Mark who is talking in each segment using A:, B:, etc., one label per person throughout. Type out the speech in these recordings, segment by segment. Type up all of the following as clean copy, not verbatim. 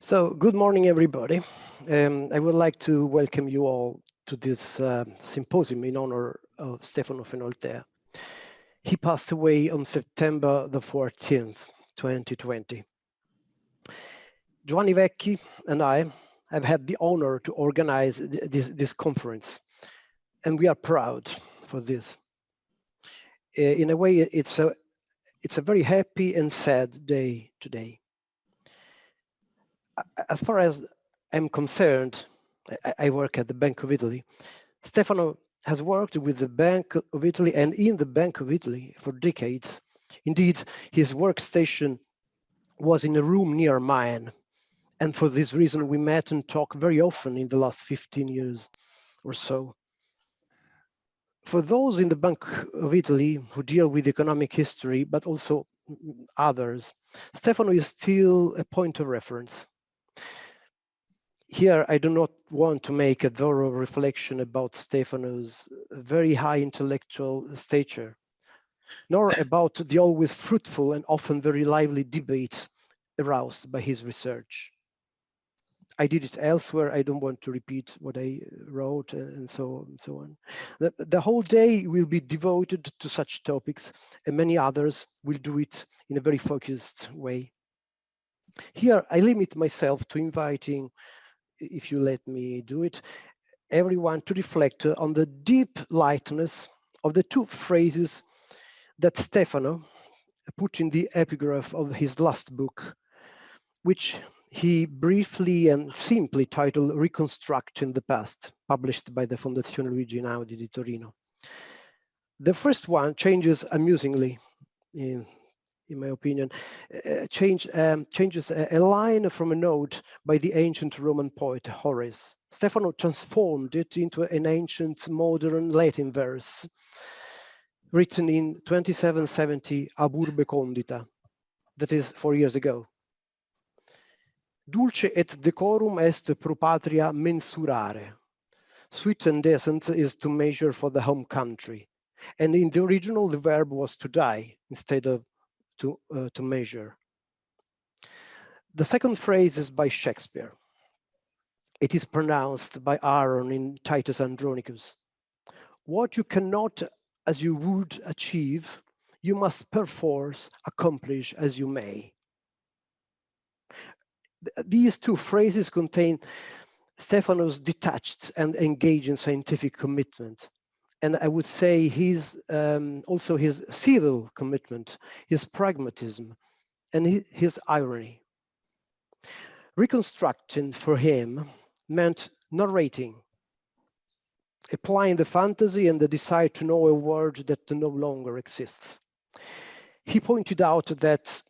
A: So, good morning, everybody. I would like to welcome you all to this symposium in honor of Stefano Fenoaltea. He passed away on September the 14th, 2020. Giovanni Vecchi and I have had the honor to organize this conference, and we are proud for this. In a way, it's a very happy and sad day today. As far as I'm concerned, I work at the Bank of Italy. Stefano has worked with the Bank of Italy and in the Bank of Italy for decades. Indeed, his workstation was in a room near mine. And for this reason, we met and talked very often in the last 15 years or so. For those in the Bank of Italy who deal with economic history, but also others, Stefano is still a point of reference. Here, I do not want to make a thorough reflection about Stefano's very high intellectual stature, nor about the always fruitful and often very lively debates aroused by his research. I did it elsewhere. I don't want to repeat what I wrote and so on. The whole day will be devoted to such topics, and many others will do it in a very focused way. Here, I limit myself to inviting, if you let me do it, everyone to reflect on the deep lightness of the two phrases that Stefano put in the epigraph of his last book, which he briefly and simply titled Reconstructing the Past, published by the Fondazione Luigi Einaudi di Torino. The first one changes amusingly, in my opinion, changes a line from a note by the ancient Roman poet Horace. Stefano transformed it into an ancient modern Latin verse written in 2770 ab urbe condita, that is 4 years ago. Dulce et decorum est pro patria mensurare. Sweet and decent is to measure for the home country. And in the original, the verb was to die instead of to measure. The second phrase is by Shakespeare. It is pronounced by Aaron in Titus Andronicus. What you cannot as you would achieve, you must perforce accomplish as you may. These two phrases contain Stefano's detached and engaging scientific commitment. And I would say also his civil commitment, his pragmatism, and his irony. Reconstructing for him meant narrating, applying the fantasy and the desire to know a world that no longer exists. He pointed out that,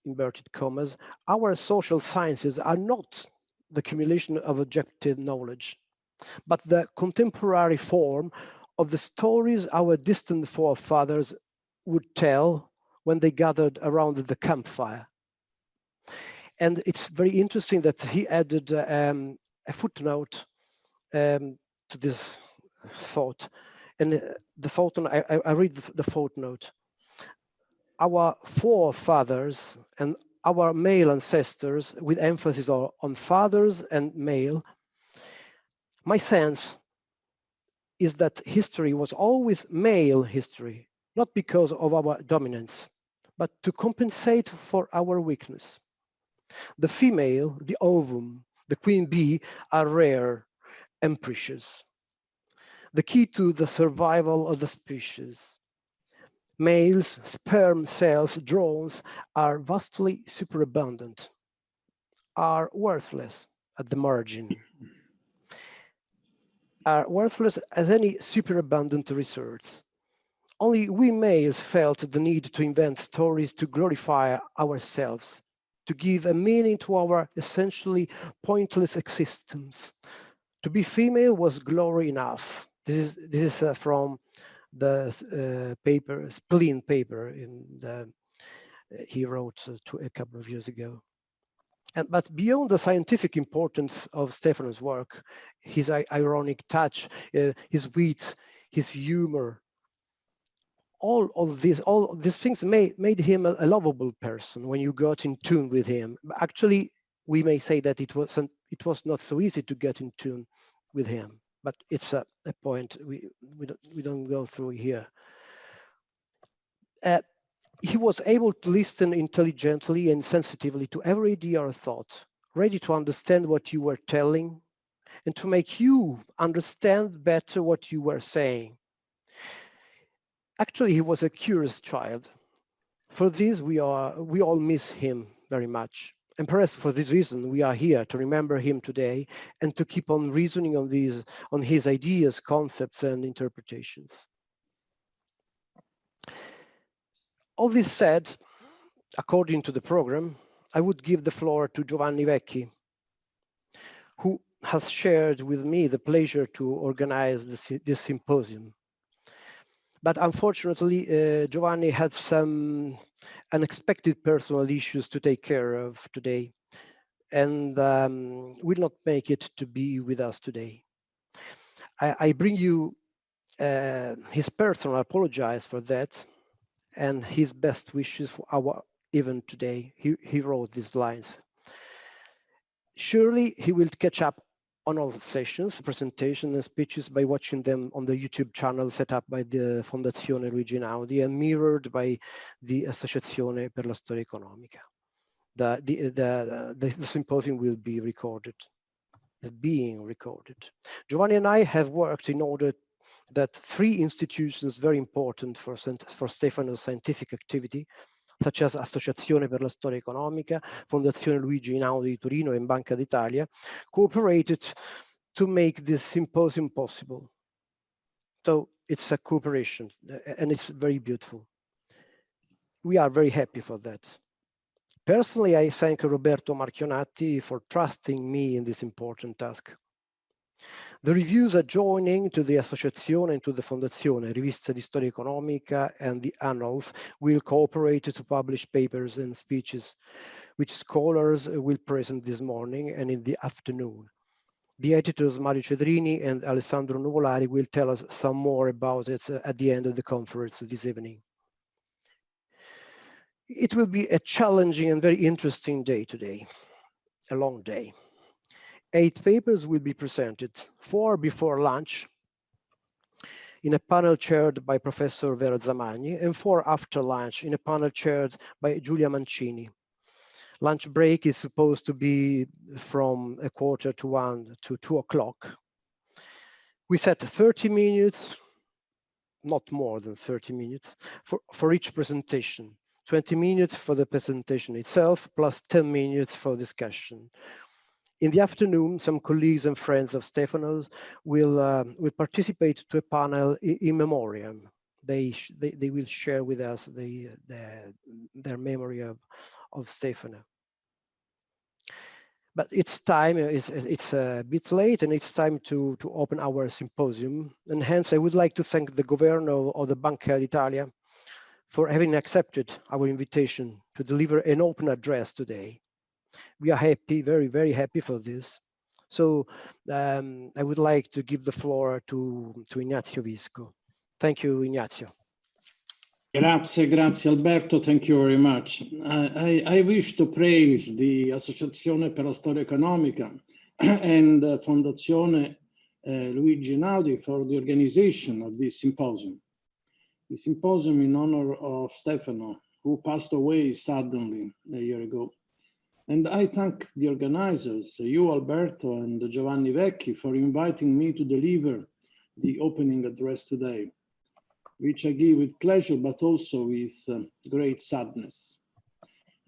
A: inverted commas, our social sciences are not the accumulation of objective knowledge, but the contemporary form of the stories our distant forefathers would tell when they gathered around the campfire. And it's very interesting that he added a footnote to this thought. And the thought, I read the footnote. Our forefathers and our male ancestors, with emphasis on fathers and male, my sense is that history was always male history, not because of our dominance, but to compensate for our weakness. The female, the ovum, the queen bee are rare and precious. The key to the survival of the species. Males, sperm cells, drones are vastly superabundant, are worthless at the margin, are worthless as any superabundant research. Only we males felt the need to invent stories to glorify ourselves, to give a meaning to our essentially pointless existence. To be female was glory enough. This is from the paper, Spleen paper he wrote a couple of years ago. But beyond the scientific importance of Stefano's work, his ironic touch, his wit, his humor, all these things made him a lovable person when you got in tune with him. Actually, we may say that it was not so easy to get in tune with him, but it's a point we don't go through here. He was able to listen intelligently and sensitively to every idea or thought, ready to understand what you were telling and to make you understand better what you were saying. Actually, he was a curious child. For this, we all miss him very much. And perhaps for this reason, we are here to remember him today and to keep on reasoning on his ideas, concepts, and interpretations. All this said, according to the program, I would give the floor to Giovanni Vecchi, who has shared with me the pleasure to organize this symposium. But unfortunately, Giovanni had some unexpected personal issues to take care of today and will not make it to be with us today. I bring you his personal apologies for that and his best wishes for our event today. He wrote these lines. Surely he will catch up on all the sessions, presentations, and speeches by watching them on the YouTube channel set up by the Fondazione Luigi Einaudi and mirrored by the Associazione per la Storia Economica. The symposium will be recorded, is being recorded. Giovanni and I have worked in order that 3 institutions very important for Stefano's scientific activity, such as Associazione per la Storia Economica, Fondazione Luigi Einaudi di Torino, and Banca d'Italia, cooperated to make this symposium possible. So it's a cooperation, and it's very beautiful. We are very happy for that. Personally, I thank Roberto Marchionati for trusting me in this important task. The reviews adjoining to the Associazione and to the Fondazione, Rivista di Storia Economica, and the Annals will cooperate to publish papers and speeches, which scholars will present this morning and in the afternoon. The editors Mario Cedrini and Alessandro Nuvolari will tell us some more about it at the end of the conference this evening. It will be a challenging and very interesting day today, a long day. 8 papers will be presented, 4 before lunch in a panel chaired by Professor Vera Zamagni, and 4 after lunch in a panel chaired by Giulia Mancini. Lunch break is supposed to be from 1:45 to 2 o'clock. We set 30 minutes, not more than 30 minutes, for each presentation. 20 minutes for the presentation itself, plus 10 minutes for discussion. In the afternoon, some colleagues and friends of Stefano's will participate to a panel in memoriam. They will share with us their memory of Stefano. But it's time, it's a bit late, and it's time to open our symposium. And hence, I would like to thank the governor of the Banca d'Italia for having accepted our invitation to deliver an open address today. We are happy, very, very happy for this. So I would like to give the floor to Ignazio Visco. Thank you, Ignazio.
B: Grazie Alberto, thank you very much. I wish to praise the Associazione per la Storia Economica and Fondazione Luigi Einaudi for the organization of this symposium. The symposium in honor of Stefano, who passed away suddenly a year ago. And I thank the organizers, you, Alberto, and Giovanni Vecchi, for inviting me to deliver the opening address today, which I give with pleasure, but also with great sadness.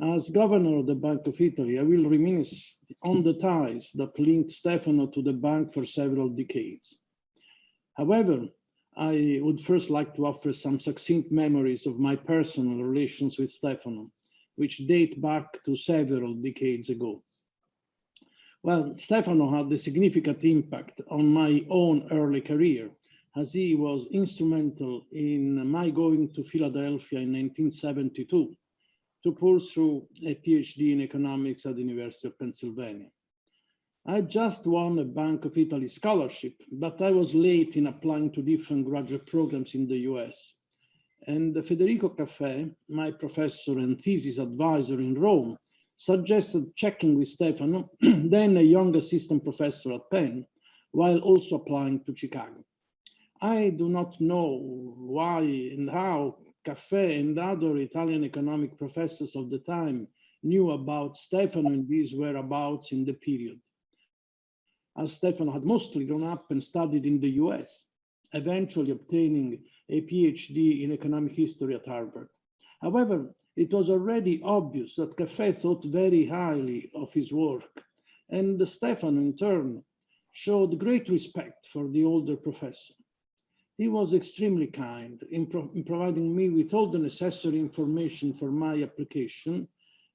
B: As governor of the Bank of Italy, I will reminisce on the ties that linked Stefano to the bank for several decades. However, I would first like to offer some succinct memories of my personal relations with Stefano, which date back to several decades ago. Well, Stefano had a significant impact on my own early career, as he was instrumental in my going to Philadelphia in 1972 to pursue a PhD in economics at the University of Pennsylvania. I just won a Bank of Italy scholarship, but I was late in applying to different graduate programs in the US. And Federico Caffè, my professor and thesis advisor in Rome, suggested checking with Stefano, then a young assistant professor at Penn, while also applying to Chicago. I do not know why and how Caffè and other Italian economic professors of the time knew about Stefano and these whereabouts in the period, as Stefano had mostly grown up and studied in the US, eventually obtaining a PhD in economic history at Harvard. However, it was already obvious that Caffè thought very highly of his work, and Stefano, in turn, showed great respect for the older professor. He was extremely kind in providing me with all the necessary information for my application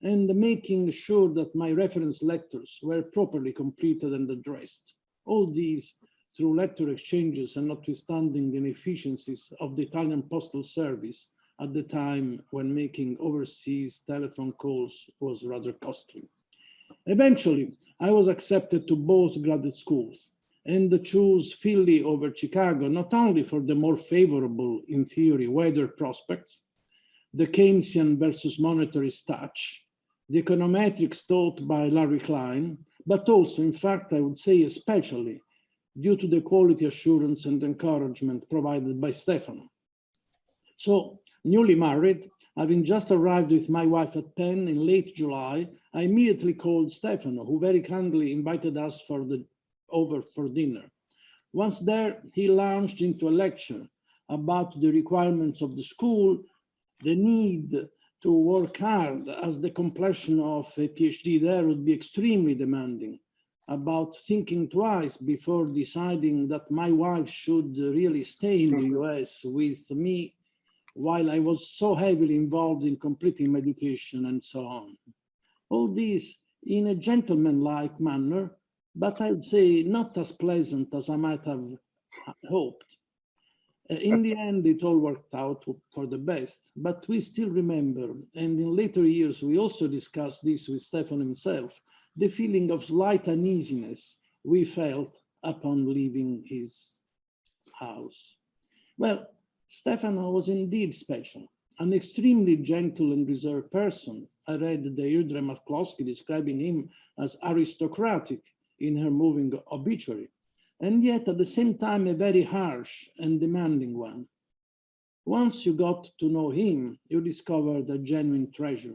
B: and making sure that my reference letters were properly completed and addressed. All these through letter exchanges and notwithstanding the inefficiencies of the Italian postal service at the time when making overseas telephone calls was rather costly. Eventually, I was accepted to both graduate schools and chose Philly over Chicago, not only for the more favorable, in theory, weather prospects, the Keynesian versus monetarist touch, the econometrics taught by Larry Klein, but also, in fact, I would say especially, due to the quality assurance and encouragement provided by Stefano. So, newly married, having just arrived with my wife at Penn in late July, I immediately called Stefano, who very kindly invited us over for dinner. Once there, he launched into a lecture about the requirements of the school, the need to work hard as the completion of a PhD there would be extremely demanding, about thinking twice before deciding that my wife should really stay in the US with me while I was so heavily involved in completing my education and so on. All this in a gentlemanlike manner, but I would say not as pleasant as I might have hoped. In the end, it all worked out for the best, but we still remember, and in later years, we also discussed this with Stefano himself, the feeling of slight uneasiness we felt upon leaving his house. Well, Stefano was indeed special, an extremely gentle and reserved person. I read Deirdre McCloskey describing him as aristocratic in her moving obituary, and yet at the same time a very harsh and demanding one. Once you got to know him, you discovered a genuine treasure.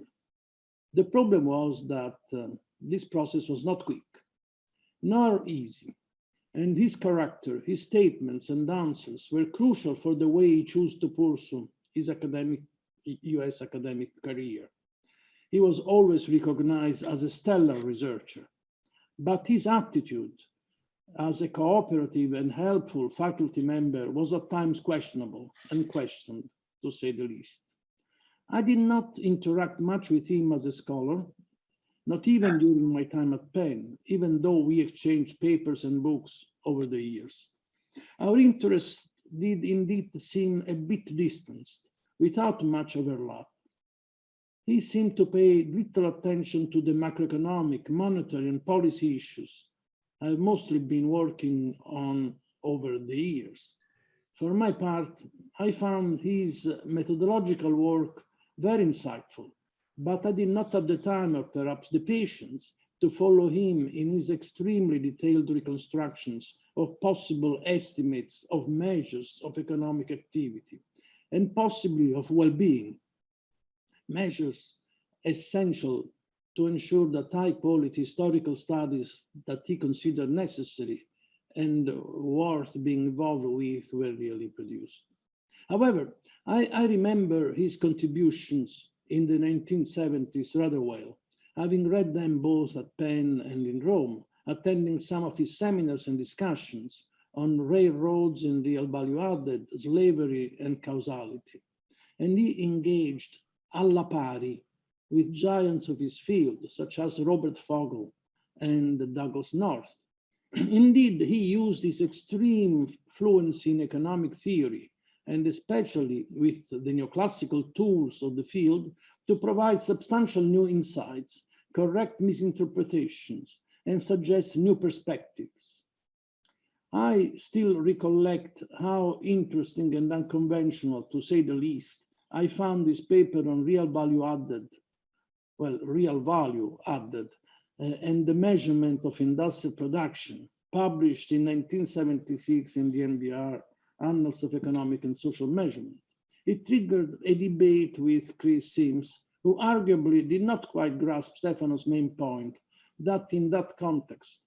B: The problem was that this process was not quick, nor easy, and his character, his statements and answers were crucial for the way he chose to pursue his US academic career. He was always recognized as a stellar researcher, but his attitude as a cooperative and helpful faculty member was at times questionable and questioned, to say the least. I did not interact much with him as a scholar, not even during my time at Penn, even though we exchanged papers and books over the years. Our interests did indeed seem a bit distanced, without much overlap. He seemed to pay little attention to the macroeconomic, monetary, and policy issues I've mostly been working on over the years. For my part, I found his methodological work very insightful, but I did not have the time or perhaps the patience to follow him in his extremely detailed reconstructions of possible estimates of measures of economic activity and possibly of well-being, measures essential to ensure that high-quality historical studies that he considered necessary and worth being involved with were really produced. However, I remember his contributions in the 1970s rather well, having read them both at Penn and in Rome, attending some of his seminars and discussions on railroads and real value added, slavery and causality. And he engaged alla pari with giants of his field, such as Robert Fogel and Douglas North. Indeed, he used his extreme fluency in economic theory, and especially with the neoclassical tools of the field, to provide substantial new insights, correct misinterpretations, and suggest new perspectives. I still recollect how interesting and unconventional, to say the least, I found this paper on real value added, and the measurement of industrial production, published in 1976 in the NBR, Annals of Economic and Social Measurement. It triggered a debate with Chris Sims, who arguably did not quite grasp Stefano's main point, that in that context,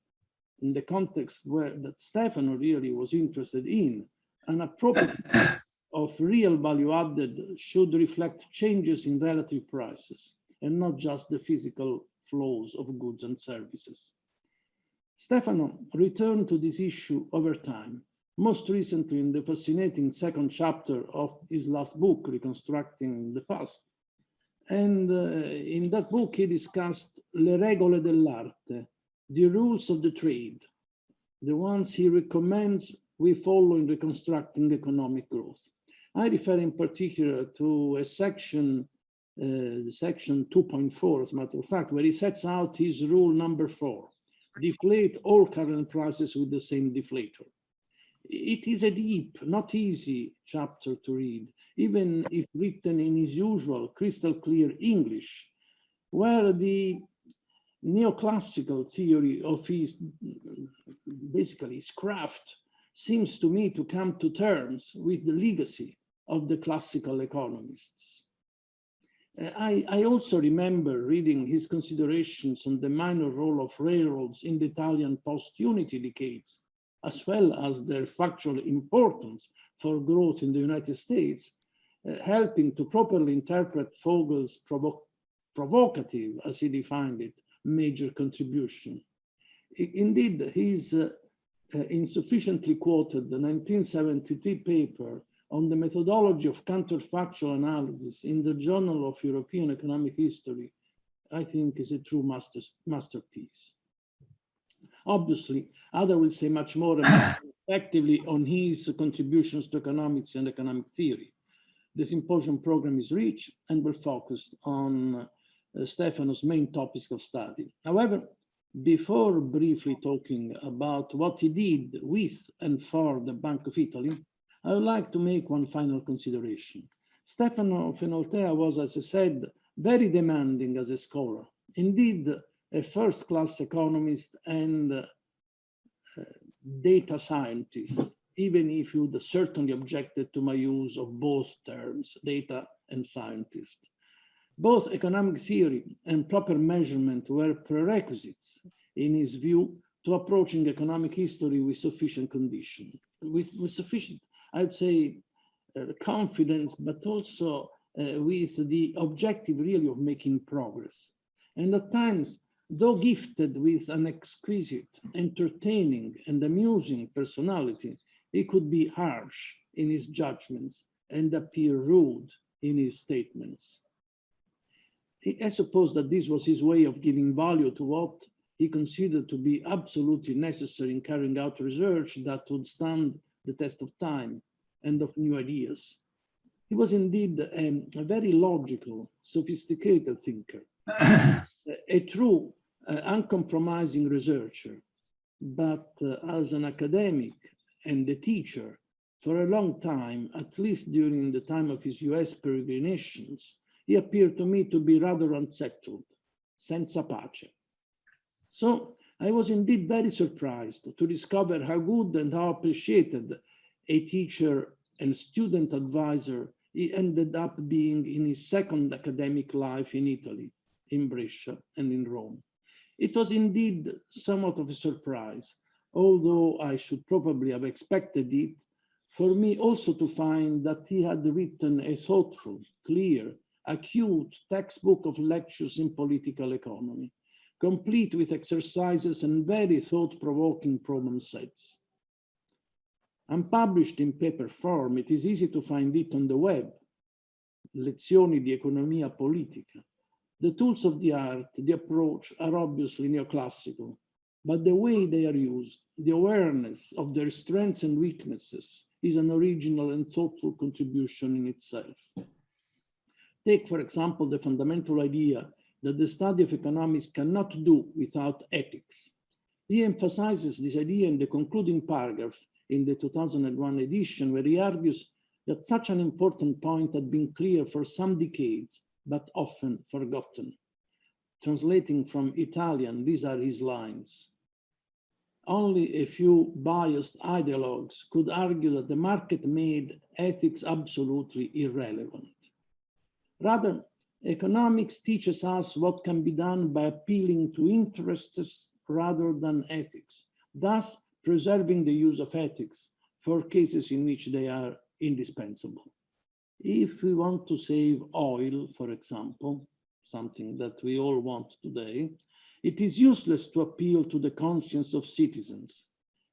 B: in the context that Stefano really was interested in, an appropriate of real value added should reflect changes in relative prices and not just the physical flows of goods and services. Stefano returned to this issue over time, most recently in the fascinating second chapter of his last book, Reconstructing the Past. And in that book, he discussed le regole dell'arte, the rules of the trade, the ones he recommends we follow in reconstructing economic growth. I refer in particular to a section, section 2.4, as a matter of fact, where he sets out his rule number 4, deflate all current prices with the same deflator. It is a deep, not easy chapter to read, even if written in his usual crystal clear English, where the neoclassical theory of his, basically his craft, seems to me to come to terms with the legacy of the classical economists. I also remember reading his considerations on the minor role of railroads in the Italian post-unity decades, as well as their factual importance for growth in the United States, helping to properly interpret Vogel's provocative, as he defined it, major contribution. Indeed, his insufficiently quoted the 1973 paper on the methodology of counterfactual analysis in the Journal of European Economic History, I think is a true masterpiece. Obviously, others will say much more effectively on his contributions to economics and economic theory. The Symposium program is rich and will focus on Stefano's main topics of study. However, before briefly talking about what he did with and for the Bank of Italy, I would like to make one final consideration. Stefano Fenoaltea was, as I said, very demanding as a scholar. Indeed, a first-class economist and data scientist, even if you certainly objected to my use of both terms, data and scientist. Both economic theory and proper measurement were prerequisites, in his view, to approaching economic history with sufficient condition, with sufficient, I would say, confidence, but also with the objective really of making progress. And at times, though gifted with an exquisite, entertaining, and amusing personality, he could be harsh in his judgments and appear rude in his statements. I suppose that this was his way of giving value to what he considered to be absolutely necessary in carrying out research that would stand the test of time and of new ideas. He was indeed a very logical, sophisticated thinker, a true, uncompromising researcher, but as an academic and a teacher, for a long time, at least during the time of his US peregrinations, he appeared to me to be rather unsettled, senza pace. So I was indeed very surprised to discover how good and how appreciated a teacher and student advisor he ended up being in his second academic life in Italy, in Brescia and in Rome. It was indeed somewhat of a surprise, although I should probably have expected it, for me also to find that he had written a thoughtful, clear, acute textbook of lectures in political economy, complete with exercises and very thought-provoking problem sets. Unpublished in paper form, it is easy to find it on the web, Lezioni di Economia Politica. The tools of the art, the approach are obviously neoclassical, but the way they are used, the awareness of their strengths and weaknesses is an original and thoughtful contribution in itself. Take, for example, the fundamental idea that the study of economics cannot do without ethics. He emphasizes this idea in the concluding paragraph in the 2001 edition, where he argues that such an important point had been clear for some decades, but often forgotten. Translating from Italian, these are his lines. Only a few biased ideologues could argue that the market made ethics absolutely irrelevant. Rather, economics teaches us what can be done by appealing to interests rather than ethics, thus preserving the use of ethics for cases in which they are indispensable. If we want to save oil, for example, something that we all want today, it is useless to appeal to the conscience of citizens.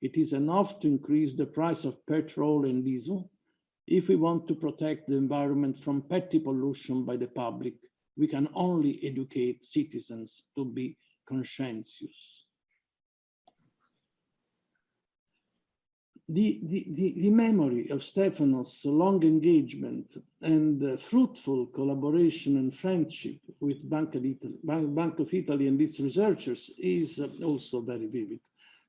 B: It is enough to increase the price of petrol and diesel. If we want to protect the environment from petty pollution by the public, we can only educate citizens to be conscientious. The memory of Stefano's long engagement and fruitful collaboration and friendship with Bank of Italy and its researchers is also very vivid.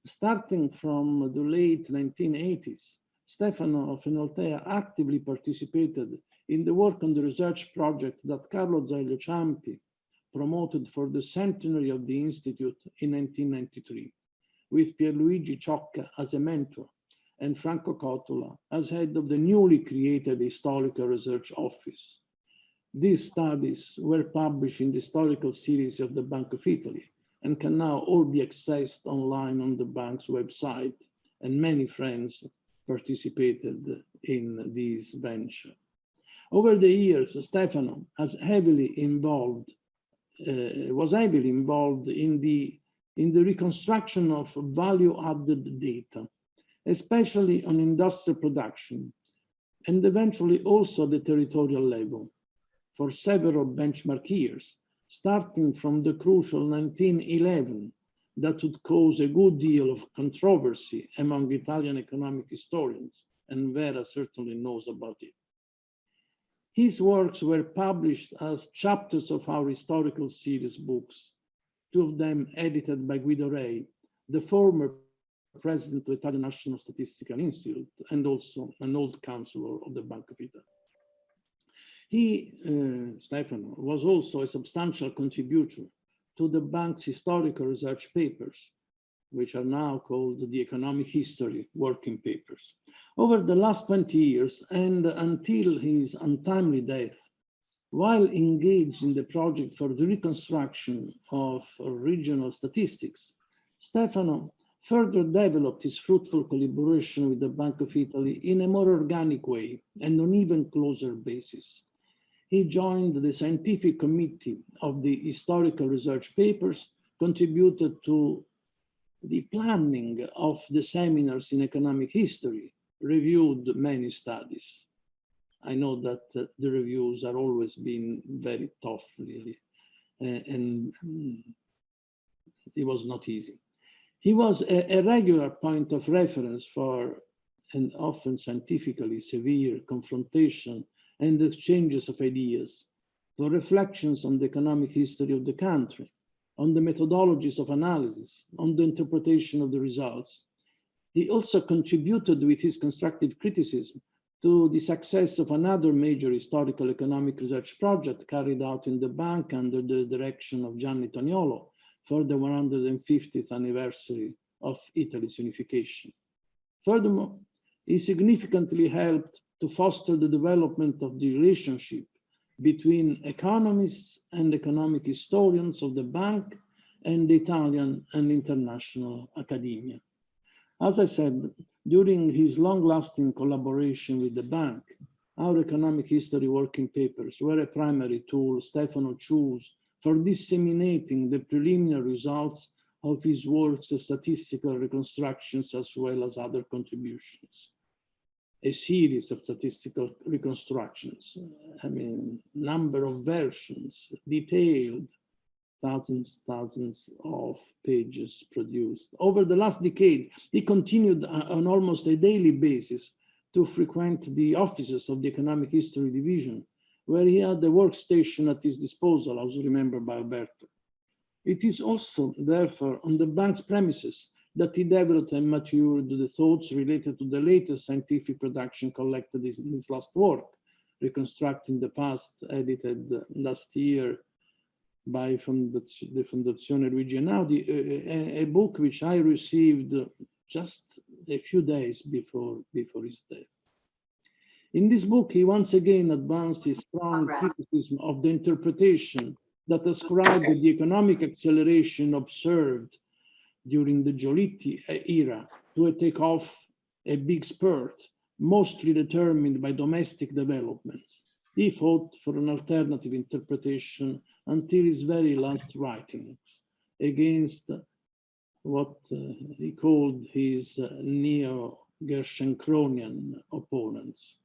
B: Starting from the late 1980s, Stefano Fenoaltea actively participated in the work on the research project that Carlo Azeglio Ciampi promoted for the centenary of the Institute in 1993, with Pierluigi Ciocca as a mentor and Franco Cottola as head of the newly created Historical Research Office. These studies were published in the historical series of the Bank of Italy and can now all be accessed online on the bank's website, and many friends participated in this venture. Over the years, Stefano was heavily involved in the reconstruction of value-added data, especially on industrial production, and eventually also at the territorial level, for several benchmark years, starting from the crucial 1911 that would cause a good deal of controversy among Italian economic historians, and Vera certainly knows about it. His works were published as chapters of our historical series books, two of them edited by Guido Rei, the former president of the Italian National Statistical Institute and also an old counselor of the Bank of Italy. He, Stefano, was also a substantial contributor to the bank's historical research papers, which are now called the Economic History Working Papers. Over the last 20 years and until his untimely death, while engaged in the project for the reconstruction of regional statistics, Stefano further developed his fruitful collaboration with the Bank of Italy in a more organic way and on even closer basis. He joined the scientific committee of the historical research papers, contributed to the planning of the seminars in economic history, reviewed many studies. I know that the reviews are always been very tough, really, and it was not easy. He was a regular point of reference for an often scientifically severe confrontation and exchanges of ideas, for reflections on the economic history of the country, on the methodologies of analysis, on the interpretation of the results. He also contributed with his constructive criticism to the success of another major historical economic research project carried out in the bank under the direction of Gianni Toniolo for the 150th anniversary of Italy's unification. Furthermore, he significantly helped to foster the development of the relationship between economists and economic historians of the bank and the Italian and international academia. As I said, during his long-lasting collaboration with the bank, our economic history working papers were a primary tool Stefano chose for disseminating the preliminary results of his works of statistical reconstructions as well as other contributions. A series of statistical reconstructions, number of versions, detailed, thousands of pages produced. Over the last decade, he continued on almost a daily basis to frequent the offices of the Economic History Division, where he had a workstation at his disposal, as remembered by Alberto. It is also, therefore, on the bank's premises that he developed and matured the thoughts related to the latest scientific production collected in his last work, Reconstructing the Past, edited last year by the Fondazione Luigi Einaudi, a book which I received just a few days before his death. In this book, he once again advanced his strong criticism of the interpretation that ascribed the economic acceleration observed during the Giolitti era to a takeoff, a big spurt, mostly determined by domestic developments. He fought for an alternative interpretation until his very last writings against what he called his neo-Gershenkronian opponents.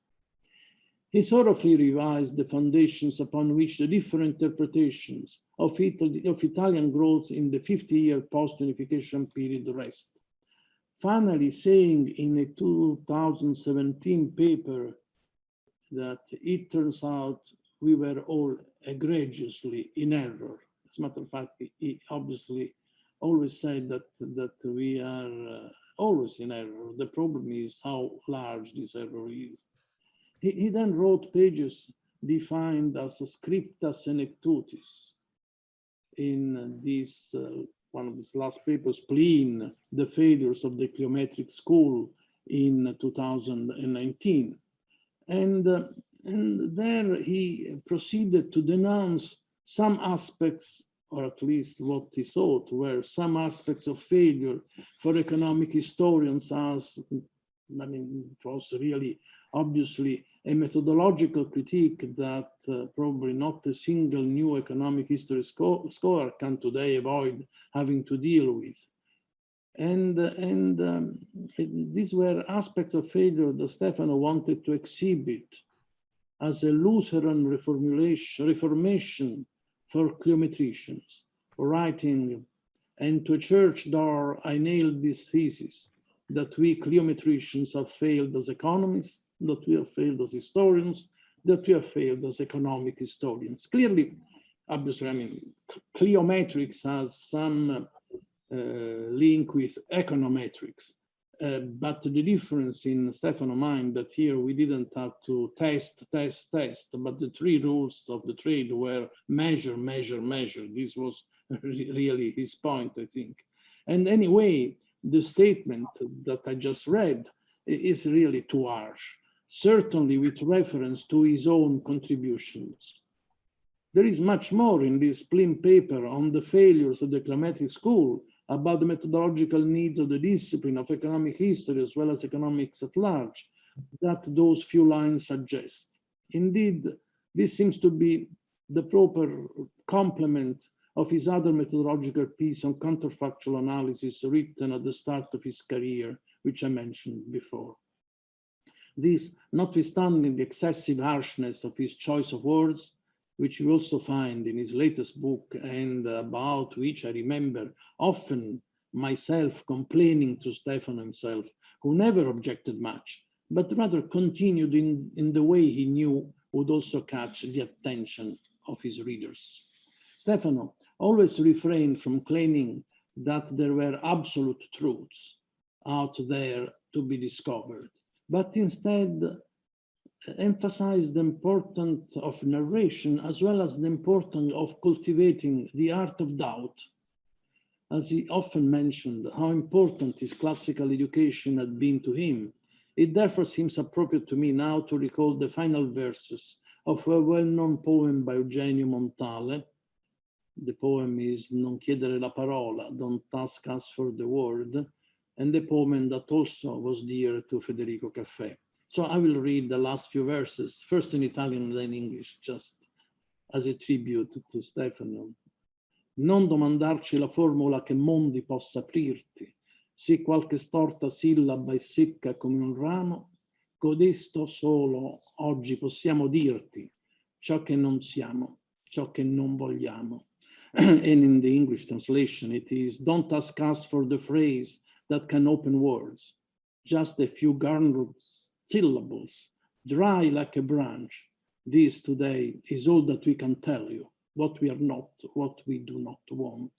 B: He thoroughly revised the foundations upon which the different interpretations of Italian growth in the 50-year post-unification period rest. Finally saying in a 2017 paper that it turns out we were all egregiously in error. As a matter of fact, he obviously always said that we are always in error. The problem is how large this error is. He then wrote pages defined as scripta senectutis in this one of his last papers, Spleen, the failures of the Cliometrics school in 2019. And there he proceeded to denounce some aspects, or at least what he thought were some aspects of failure for economic historians as, I mean, it was really obviously a methodological critique that probably not a single new economic history scholar can today avoid having to deal with. And these were aspects of failure that Stefano wanted to exhibit as a Lutheran reformation for Cliometricians, writing, and to a church door I nailed this thesis, that we Cliometricians have failed as economists, that we have failed as historians, that we have failed as economic historians. Clearly, obviously, I mean, Cliometrics has some link with econometrics, but the difference in Stefano's mind that here we didn't have to test, but the three rules of the trade were measure, measure, measure. This was really his point, I think. And anyway, the statement that I just read is really too harsh, certainly with reference to his own contributions. There is much more in this Spleen paper on the failures of the Cliometrics school about the methodological needs of the discipline of economic history as well as economics at large that those few lines suggest. Indeed, this seems to be the proper complement of his other methodological piece on counterfactual analysis written at the start of his career, which I mentioned before. This, notwithstanding the excessive harshness of his choice of words, which we also find in his latest book, and about which I remember often myself complaining to Stefano himself, who never objected much, but rather continued in the way he knew would also catch the attention of his readers. Stefano always refrained from claiming that there were absolute truths out there to be discovered, but instead emphasized the importance of narration as well as the importance of cultivating the art of doubt. As he often mentioned how important his classical education had been to him, it therefore seems appropriate to me now to recall the final verses of a well-known poem by Eugenio Montale. The poem is Non chiedere la parola, Don't ask us for the word, and the poem that also was dear to Federico Caffè. So I will read the last few verses, first in Italian and then in English, just as a tribute to Stefano. Non domandarci la formula che mondi possa aprirti, sì qualche storta sillaba è secca come un ramo, codesto solo oggi possiamo dirti ciò che non siamo, ciò che non vogliamo. And in the English translation it is, don't ask us for the phrase that can open words, just a few garnered syllables, dry like a branch. This today is all that we can tell you, what we are not, what we do not want.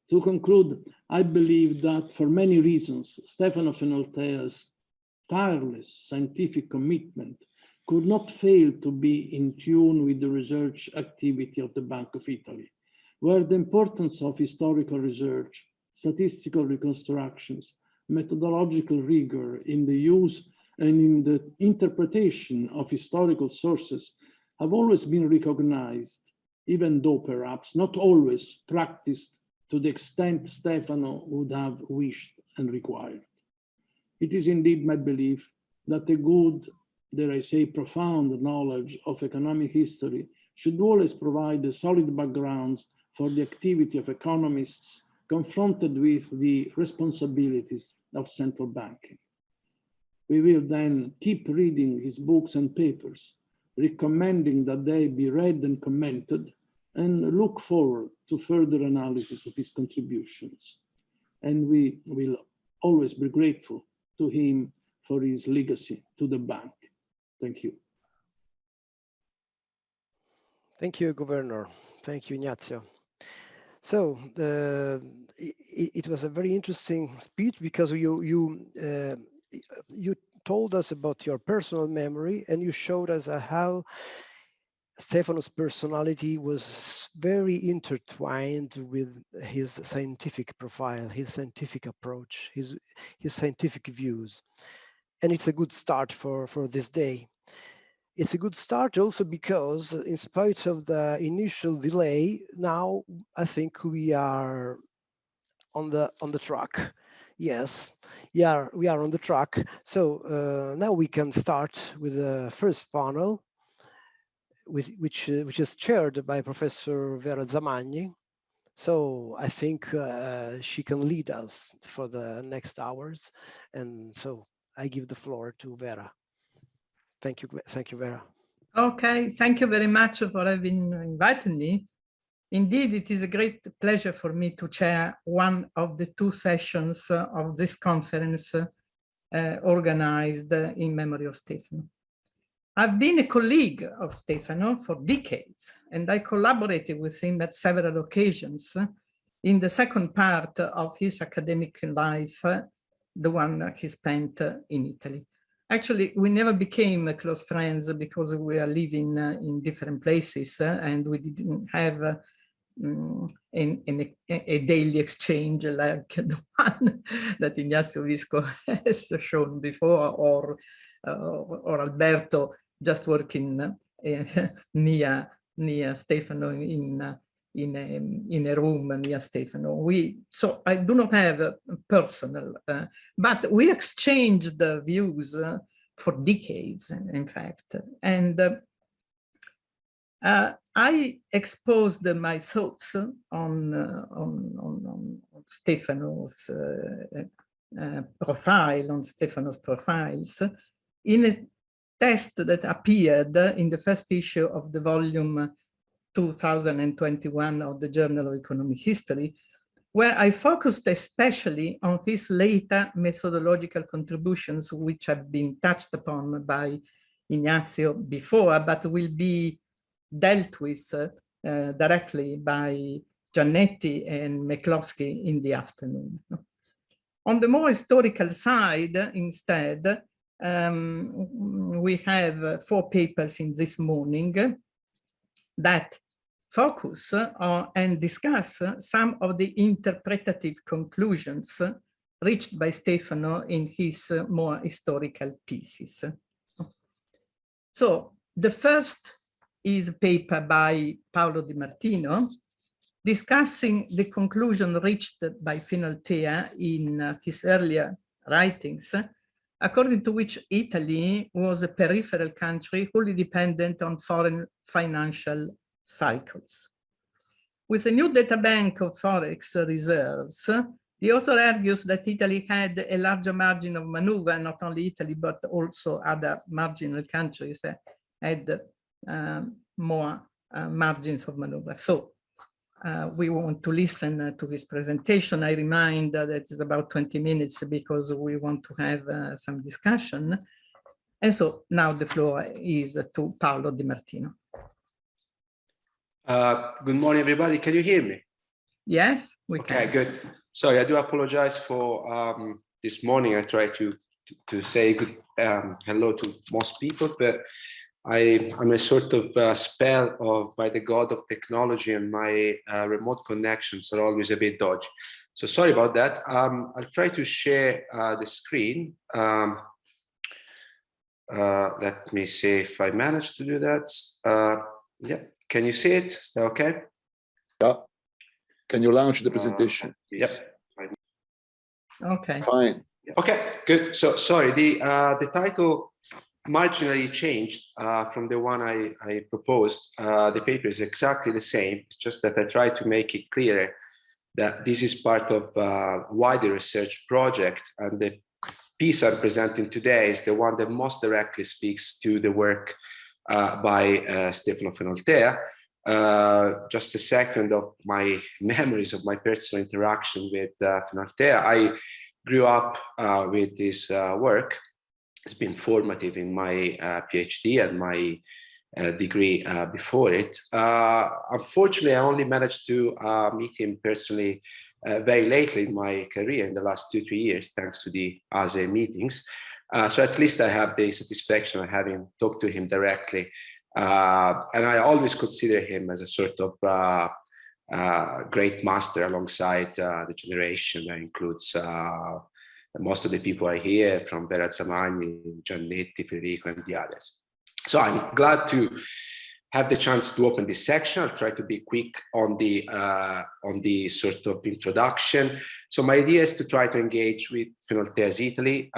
B: To conclude, I believe that for many reasons, Stefano Fenoaltea's tireless scientific commitment could not fail to be in tune with the research activity of the Bank of Italy, where the importance of historical research, statistical reconstructions, methodological rigor in the use and in the interpretation of historical sources have always been recognized, even though perhaps not always practiced to the extent Stefano would have wished and required. It is indeed my belief that a good, dare I say, profound knowledge of economic history should always provide a solid background for the activity of economists confronted with the responsibilities of central banking. We will then keep reading his books and papers, recommending that they be read and commented, and look forward to further analysis of his contributions. And we will always be grateful to him for his legacy to the bank. Thank you.
A: Thank you, Governor. Thank you, Ignazio. So it was a very interesting speech because you told us about your personal memory, and you showed us how Stefano's personality was very intertwined with his scientific profile, his scientific approach, his scientific views. And it's a good start for this day. It's a good start also because, in spite of the initial delay, now I think we are on the track. Yes, yeah, we are on the track. So now we can start with the first panel, which is chaired by Professor Vera Zamagni. So I think she can lead us for the next hours, and so I give the floor to Vera. Thank you, Vera.
C: Okay, thank you very much for having invited me. Indeed, it is a great pleasure for me to chair one of the two sessions of this conference organized in memory of Stefano. I've been a colleague of Stefano for decades, and I collaborated with him at several occasions in the second part of his academic life, the one he spent in Italy. Actually, we never became close friends because we are living in different places and we didn't have a daily exchange like the one that Ignazio Visco has shown before, or Alberto just working near Stefano in a room near Stefano. So I do not have a personal, but we exchanged the views for decades, in fact. And I exposed my thoughts on Stefano's profile, on Stefano's profiles, in a text that appeared in the first issue of the volume 2021 of the Journal of Economic History, where I focused especially on his later methodological contributions, which have been touched upon by Ignazio before, but will be dealt with directly by Giannetti and McCloskey in the afternoon. On the more historical side, instead, we have 4 papers in this morning that focus on and discuss some of the interpretative conclusions reached by Stefano in his more historical pieces. So the first is a paper by Paolo Di Martino discussing the conclusion reached by Fenoaltea in his earlier writings, according to which Italy was a peripheral country wholly dependent on foreign financial cycles. With a new data bank of forex reserves, the author argues that Italy had a larger margin of maneuver, not only Italy, but also other marginal countries had more margins of maneuver. So we want to listen to his presentation. I remind that it's about 20 minutes because we want to have some discussion. And so now the floor is to Paolo Di Martino.
D: Good morning, everybody. Can you hear me?
C: Yes, we can.
D: Okay, good. Sorry, I do apologize for this morning. I tried to say good hello to most people, but I'm a sort of spell by the god of technology, and my remote connections are always a bit dodgy. So sorry about that. I'll try to share the screen. Let me see if I manage to do that. Yeah, can you see it? Is that okay?
E: Yeah. Can you launch the presentation?
D: Yep.
C: Okay.
E: Fine.
D: Okay, good. So sorry, the title marginally changed from the one I proposed. The paper is exactly the same. It's just that I tried to make it clearer that this is part of a wider research project, and the piece I'm presenting today is the one that most directly speaks to the work by Stefano Fenoaltea. Just a second of my memories of my personal interaction with Fenoaltea. I grew up with this work. It's been formative in my PhD and my degree before it. Unfortunately, I only managed to meet him personally very lately in my career, in the last 2-3 years, thanks to the ASE meetings. So at least I have the satisfaction of having talked to him directly. And I always consider him as a sort of great master alongside the generation that includes most of the people I hear, from Vera Zamagni, Giannetti, Federico, and the others. So I'm glad to have the chance to open this section. I'll try to be quick on the sort of introduction. So my idea is to try to engage with Fenoaltea's Italy.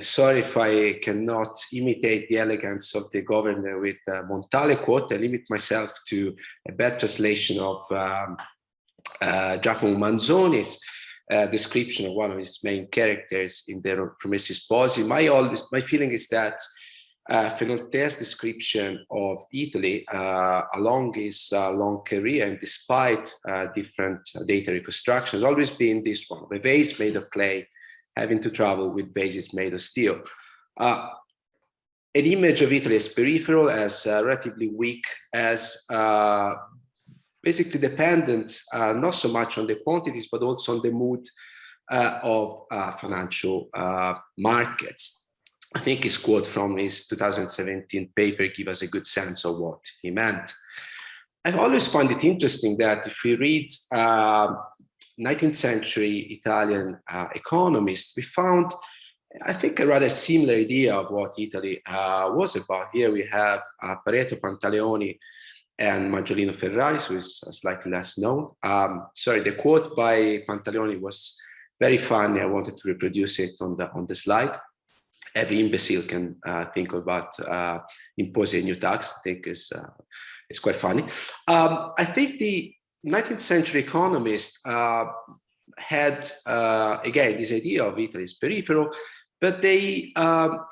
D: Sorry if I cannot imitate the elegance of the governor with Montale quote. I limit myself to a bad translation of Giacomo Manzoni's description of one of his main characters in the Promessi Sposi. My feeling is that Fenoaltea's description of Italy along his long career, and despite different data reconstructions, has always been this one: a vase made of clay having to travel with vases made of steel. An image of Italy as peripheral, as relatively weak, as basically dependent not so much on the quantities, but also on the mood of financial markets. I think his quote from his 2017 paper gives us a good sense of what he meant. I've always found it interesting that if we read 19th century Italian economists, we found, I think, a rather similar idea of what Italy was about. Here we have Pareto, Pantaleoni, and Maggiolino Ferraris, who is slightly less known. Sorry, the quote by Pantaleoni was very funny. I wanted to reproduce it on the slide. Every imbecile can think about imposing a new tax. I think it's quite funny. I think the 19th century economists had, again, this idea of Italy as peripheral, but they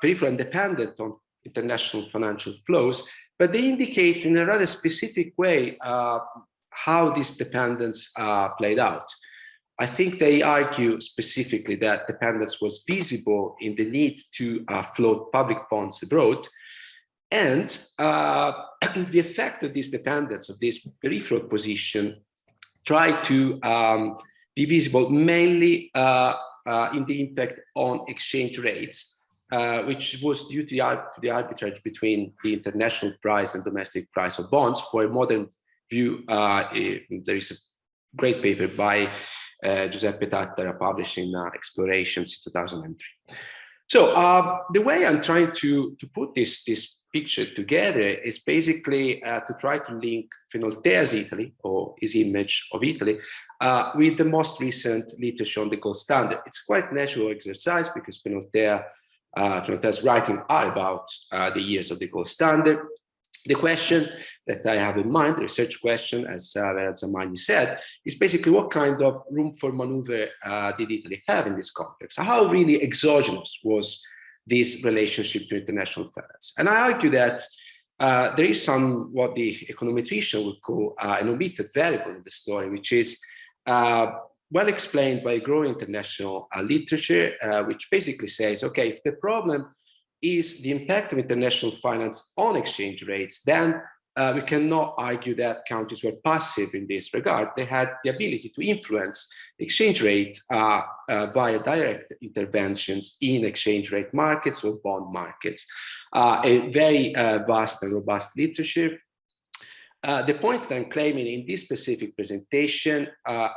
D: peripheral and dependent on international financial flows, but they indicate in a rather specific way how this dependence played out. I think they argue specifically that dependence was visible in the need to float public bonds abroad, and the effect of this dependence, of this peripheral position, tried to be visible mainly in the impact on exchange rates, which was due to the arbitrage between the international price and domestic price of bonds. For a modern view, there is a great paper by Giuseppe Tattara published in Explorations in 2003. So the way I'm trying to put this picture together is basically to try to link Fenoaltea's Italy, or his image of Italy, with the most recent literature on the gold standard. It's quite natural exercise because Fenoaltea's writing are about the years of the gold standard. The question that I have in mind, the research question, as Vera Zamagni said, is basically what kind of room for maneuver did Italy have in this context? How really exogenous was this relationship to international finance? And I argue that there is some, what the econometrician would call an omitted variable in the story, which is well explained by growing international literature, which basically says, okay, if the problem is the impact of international finance on exchange rates, then we cannot argue that countries were passive in this regard. They had the ability to influence exchange rate via direct interventions in exchange rate markets or bond markets. A very vast and robust literature. The point that I'm claiming in this specific presentation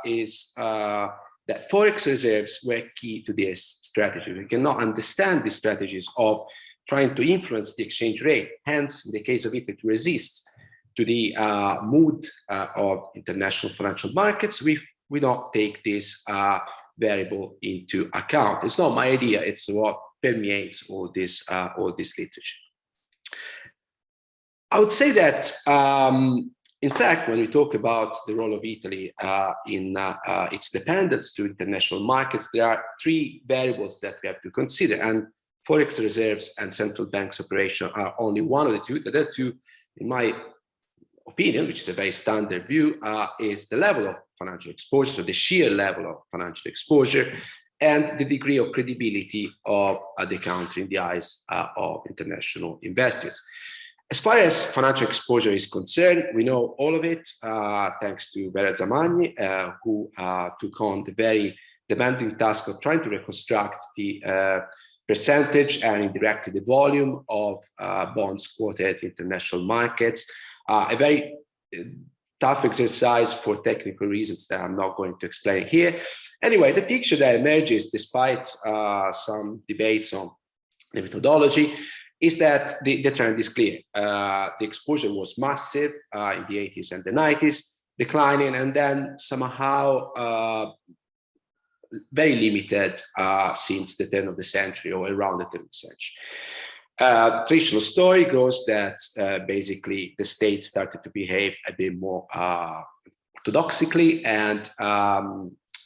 D: is that Forex reserves were key to this strategy. We cannot understand the strategies of trying to influence the exchange rate, hence, in the case of Italy, to resist to the mood of international financial markets. We don't take this variable into account. It's not my idea, it's what permeates all this literature. I would say that, in fact, when we talk about the role of Italy in its dependence to international markets, there are three variables that we have to consider, and Forex reserves and central banks operation are only one of the two. The other two, in my opinion, which is a very standard view, is the level of financial exposure, so the sheer level of financial exposure, and the degree of credibility of the country in the eyes of international investors. As far as financial exposure is concerned, we know all of it, thanks to Vera Zamagni, who took on the very demanding task of trying to reconstruct the percentage and indirectly the volume of bonds quoted at international markets. A very tough exercise for technical reasons that I'm not going to explain here. Anyway, the picture that emerges, despite some debates on the methodology, is that the trend is clear. The exposure was massive in the 80s and the 90s, declining, and then somehow very limited since the turn of the century or around the turn of the century. Traditional story goes that basically the state started to behave a bit more orthodoxically, and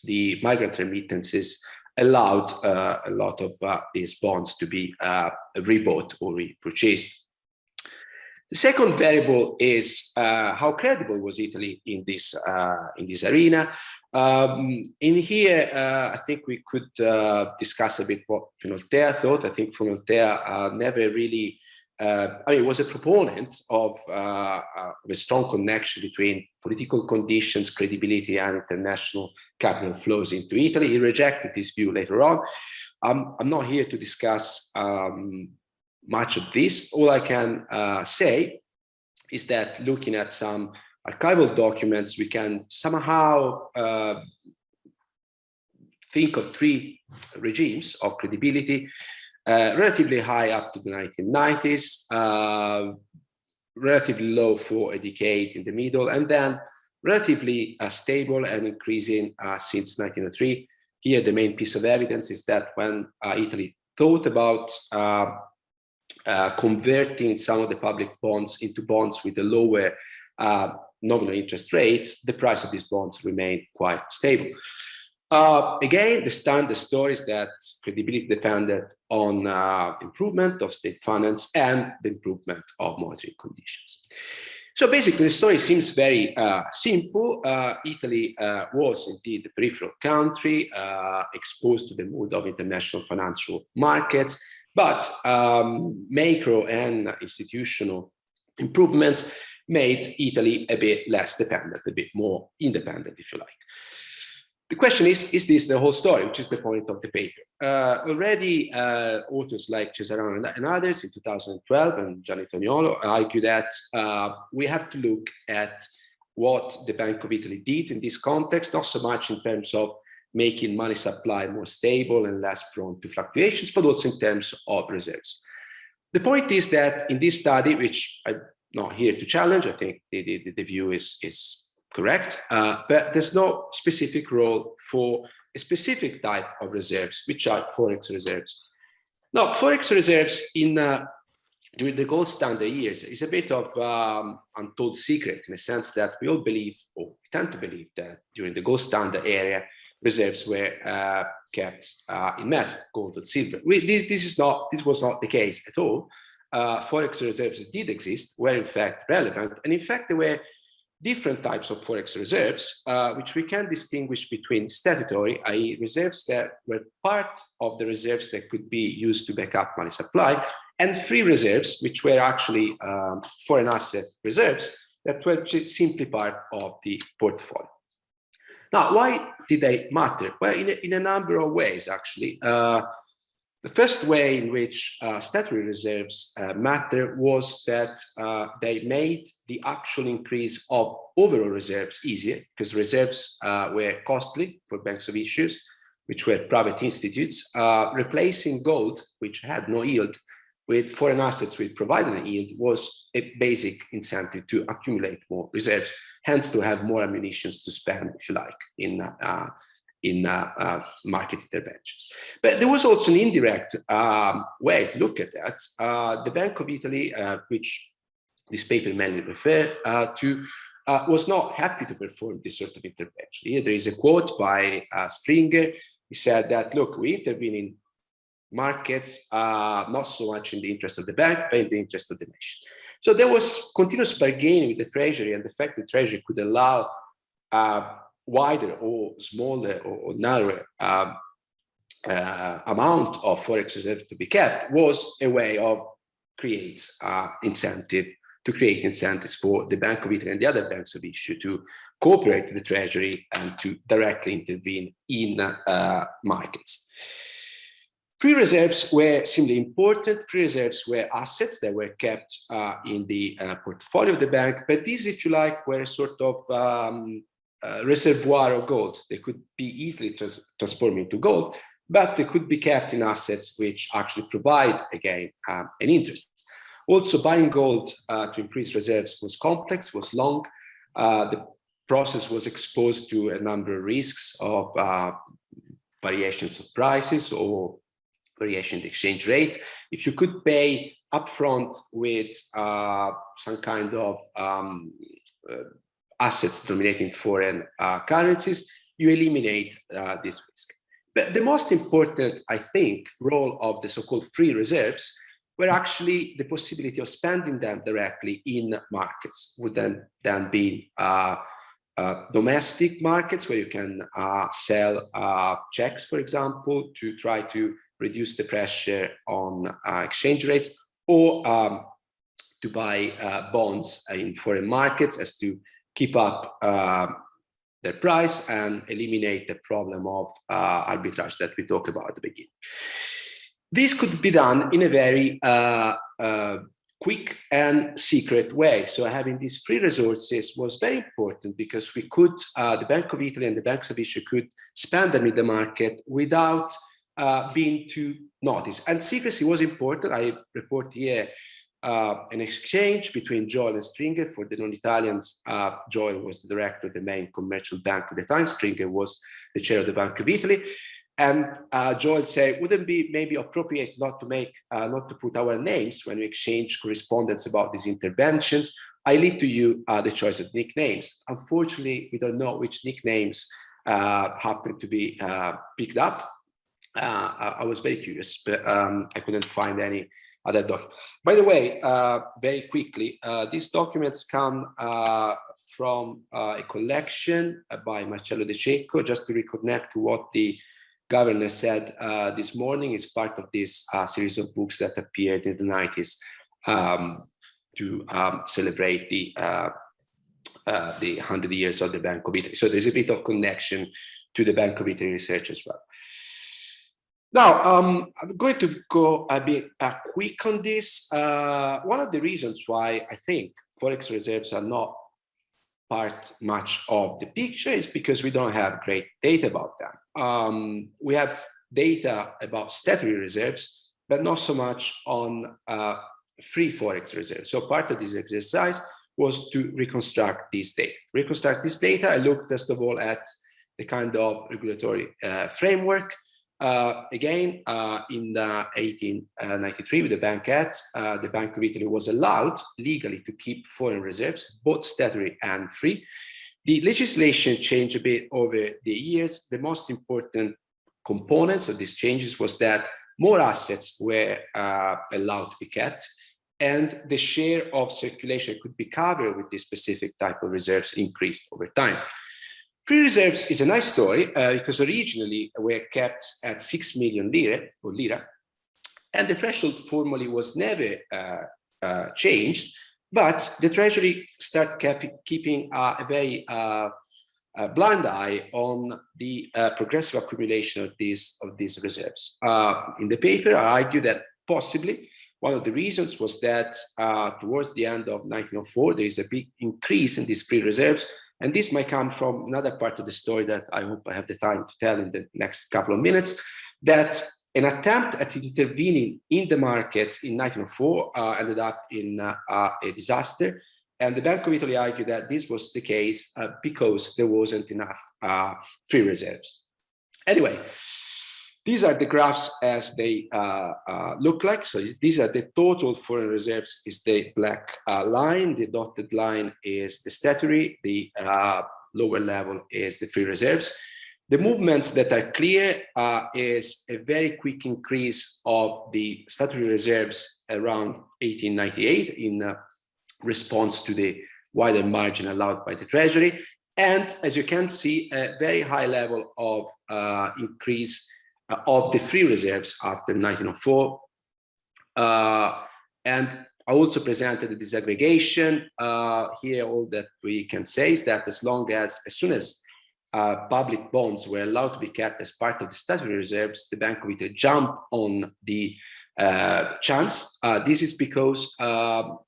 D: the migrant remittances allowed a lot of these bonds to be rebought or repurchased. The second variable is how credible was Italy in this arena. In here, I think we could discuss a bit what Fenoaltea thought. I think Fenoaltea never really, was a proponent of a strong connection between political conditions, credibility, and international capital flows into Italy. He rejected this view later on. I'm not here to discuss much of this. All I can say is that looking at some archival documents, we can somehow think of three regimes of credibility, relatively high up to the 1990s, relatively low for a decade in the middle, and then relatively stable and increasing since 1903. Here, the main piece of evidence is that when Italy thought about converting some of the public bonds into bonds with a lower nominal interest rate, the price of these bonds remained quite stable. Again, the standard story is that credibility depended on improvement of state finance and the improvement of monetary conditions. So basically, the story seems very simple. Italy was indeed a peripheral country exposed to the mood of international financial markets, but macro and institutional improvements made Italy a bit less dependent, a bit more independent, if you like. The question is this the whole story, which is the point of the paper? Already authors like Cesarano and others in 2012 and Gianni Toniolo argue that we have to look at what the Bank of Italy did in this context, not so much in terms of making money supply more stable and less prone to fluctuations, but also in terms of reserves. The point is that in this study, which I'm not here to challenge, I think the view is correct, but there's no specific role for a specific type of reserves, which are Forex reserves. Now, Forex reserves during the gold standard years is a bit of untold secret, in a sense that we all believe, or tend to believe, that during the gold standard era, reserves were kept in metal, gold or silver. This was not the case at all. Forex reserves that did exist were in fact relevant, and in fact there were different types of Forex reserves, which we can distinguish between statutory, i.e. reserves that were part of the reserves that could be used to back up money supply, and free reserves, which were actually foreign asset reserves that were just simply part of the portfolio. Now, why did they matter? Well, in a number of ways, actually. The first way in which statutory reserves matter was that they made the actual increase of overall reserves easier, because reserves were costly for banks of issues, which were private institutes. Replacing gold, which had no yield, with foreign assets which provided a yield was a basic incentive to accumulate more reserves, hence to have more ammunition to spend, if you like, in market interventions. But there was also an indirect way to look at that. The Bank of Italy, which this paper mainly referred to, was not happy to perform this sort of intervention. Here there is a quote by Stringer. He said that, look, we intervene in markets, not so much in the interest of the bank, but in the interest of the nation. So there was continuous bargaining with the Treasury, and the fact that the Treasury could allow wider or smaller or narrower amount of forex reserves to be kept was a way of create incentives for the Bank of Italy and the other banks of issue to cooperate with the Treasury and to directly intervene in markets. Free reserves were simply important. Free reserves were assets that were kept in the portfolio of the bank, but these, if you like, were a sort of reservoir of gold. They could be easily transformed into gold, but they could be kept in assets which actually provide, again, an interest. Also, buying gold to increase reserves was complex, was long. The process was exposed to a number of risks of variations of prices or variation in the exchange rate. If you could pay upfront with some kind of assets denominating foreign currencies, you eliminate this risk. But the most important, I think, role of the so-called free reserves were actually the possibility of spending them directly in markets, would then be domestic markets where you can sell checks, for example, to try to reduce the pressure on exchange rates, or to buy bonds in foreign markets as to keep up their price and eliminate the problem of arbitrage that we talked about at the beginning. This could be done in a very quick and secret way. So having these free resources was very important because we could, the Bank of Italy and the banks of issue could spend them in the market without being too noticed. And secrecy was important. I report here an exchange between Joel and Stringer. For the non-Italians, Joel was the director of the main commercial bank at the time. Stringer was the chair of the Bank of Italy. And Joel said, wouldn't it be maybe appropriate not to put our names when we exchange correspondence about these interventions? I leave to you the choice of nicknames. Unfortunately, we don't know which nicknames happen to be picked up. I was very curious, but I couldn't find any other document. By the way, very quickly, these documents come from a collection by Marcello De Cecco, just to reconnect to what the governor said this morning. Is part of this series of books that appeared in the 90s to celebrate the 100 years of the Bank of Italy. So there's a bit of connection to the Bank of Italy research as well. Now, I'm going to go a bit quick on this. One of the reasons why I think Forex reserves are not part much of the picture is because we don't have great data about them. We have data about statutory reserves, but not so much on free Forex reserves. So part of this exercise was to reconstruct this data. I looked, first of all, at the kind of regulatory framework. Again, in 1893, with the Bank Act, the Bank of Italy was allowed legally to keep foreign reserves, both statutory and free. The legislation changed a bit over the years. The most important components of these changes was that more assets were allowed to be kept, and the share of circulation could be covered with this specific type of reserves increased over time. Free reserves is a nice story because originally were kept at 6 million lira, And the threshold formally was never changed, but the Treasury started keeping a very blind eye on the progressive accumulation of these reserves. In the paper, I argue that possibly one of the reasons was that towards the end of 1904, there is a big increase in these free reserves. And this might come from another part of the story that I hope I have the time to tell in the next couple of minutes, that an attempt at intervening in the markets in 1904 ended up in a disaster. And the Bank of Italy argued that this was the case because there wasn't enough free reserves. Anyway, these are the graphs as they look like. So these are the total foreign reserves is the black line. The dotted line is the statutory. The lower level is the free reserves. The movements that are clear is a very quick increase of the statutory reserves around 1898 in response to the wider margin allowed by the Treasury. And as you can see, a very high level of increase of the free reserves after 1904. And I also presented the disaggregation. Here, all that we can say is that as soon as public bonds were allowed to be kept as part of the statutory reserves, the Bank of Italy jumped on the chance. This is because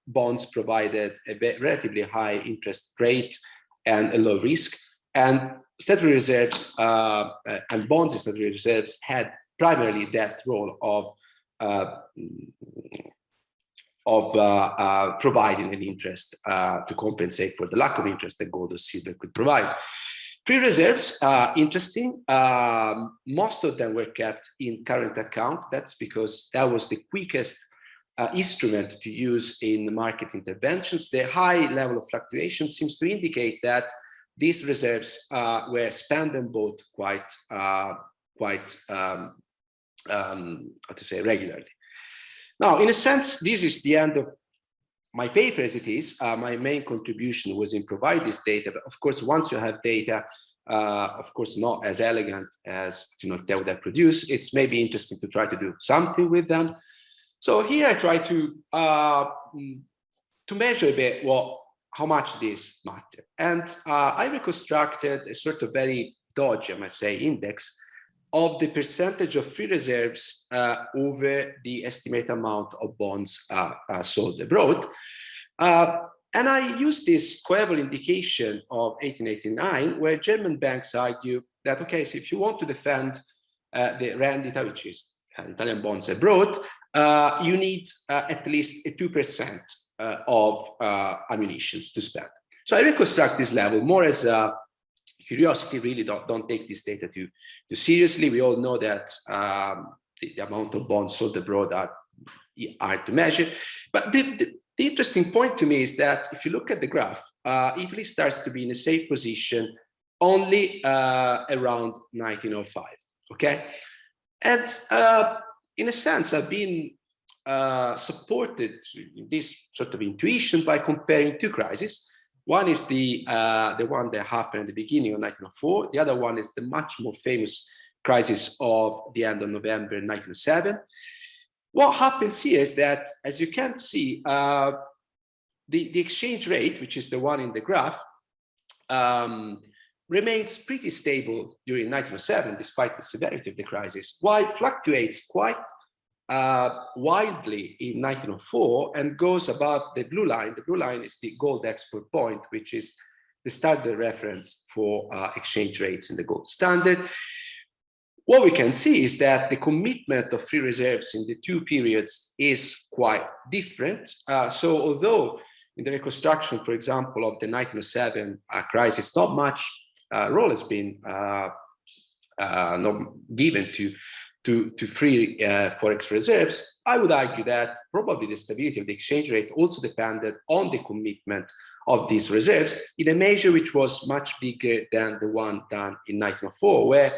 D: bonds provided a relatively high interest rate and a low risk. And statutory reserves and bonds in statutory reserves had primarily that role of providing an interest to compensate for the lack of interest that gold or silver could provide. Free reserves, interesting. Most of them were kept in current account. That's because that was the quickest instrument to use in market interventions. The high level of fluctuation seems to indicate that these reserves were spent and bought quite regularly. Now, in a sense, this is the end of my paper as it is. My main contribution was in provide this data, but of course, once you have data, of course, not as elegant as Fenoaltea would have produced, it's maybe interesting to try to do something with them. So here I try to measure a bit how much this matter. And I reconstructed a sort of very dodgy, I must say, index of the percentage of free reserves over the estimated amount of bonds sold abroad. And I used this clever indication of 1889, where German banks argue that, okay, so if you want to defend the rendita, which is Italian bonds abroad, you need at least a 2% of ammunition to spend. So I reconstruct this level more as a curiosity. Really don't take this data too seriously. We all know that the amount of bonds sold abroad are hard to measure. But the interesting point to me is that if you look at the graph, Italy starts to be in a safe position only around 1905, okay? And in a sense, I've been supported in this sort of intuition by comparing two crises. One is the one that happened at the beginning of 1904. The other one is the much more famous crisis of the end of November 1907. What happens here is that, as you can see, the exchange rate, which is the one in the graph, remains pretty stable during 1907, despite the severity of the crisis, while it fluctuates quite wildly in 1904 and goes above the blue line. The blue line is the gold export point, which is the standard reference for exchange rates in the gold standard. What we can see is that the commitment of free reserves in the two periods is quite different. So although in the reconstruction, for example, of the 1907 crisis, not much role has been given to free forex reserves, I would argue that probably the stability of the exchange rate also depended on the commitment of these reserves in a measure which was much bigger than the one done in 1904, where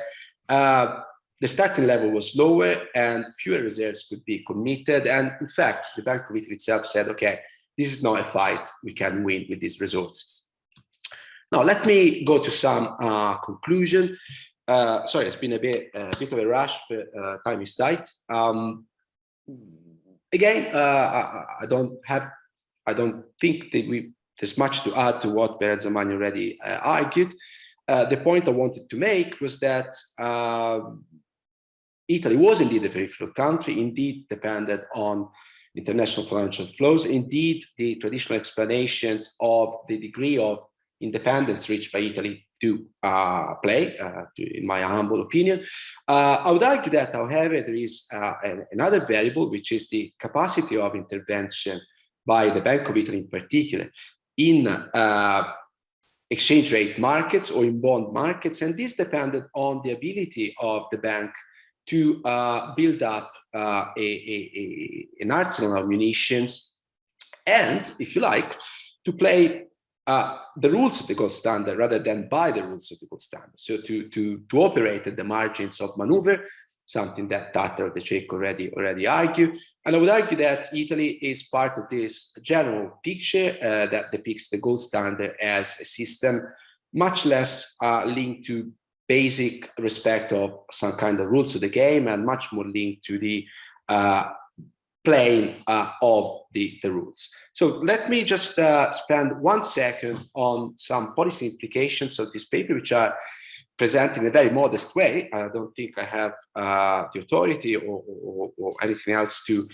D: the starting level was lower and fewer reserves could be committed. And in fact, the Bank of Italy itself said, okay, this is not a fight we can win with these resources. Now, let me go to some conclusion. Sorry, it's been a bit of a rush, but time is tight. again, I don't think that there's much to add to what Vera Zamagni already argued. The point I wanted to make was that Italy was indeed a peripheral country, indeed depended on international financial flows. Indeed, the traditional explanations of the degree of independence reached by Italy do play, in my humble opinion. I would argue that, however, there is another variable, which is the capacity of intervention by the Bank of Italy in particular in exchange rate markets or in bond markets. And this depended on the ability of the bank to build up an arsenal of munitions and, if you like, to play the rules of the gold standard rather than by the rules of the gold standard. So to operate at the margins of maneuver, something that Tata or the Czech already argue. And I would argue that Italy is part of this general picture that depicts the gold standard as a system much less linked to basic respect of some kind of rules of the game and much more linked to the playing of the rules. So let me just spend 1 second on some policy implications of this paper, which are presented in a very modest way. I don't think I have the authority or anything else to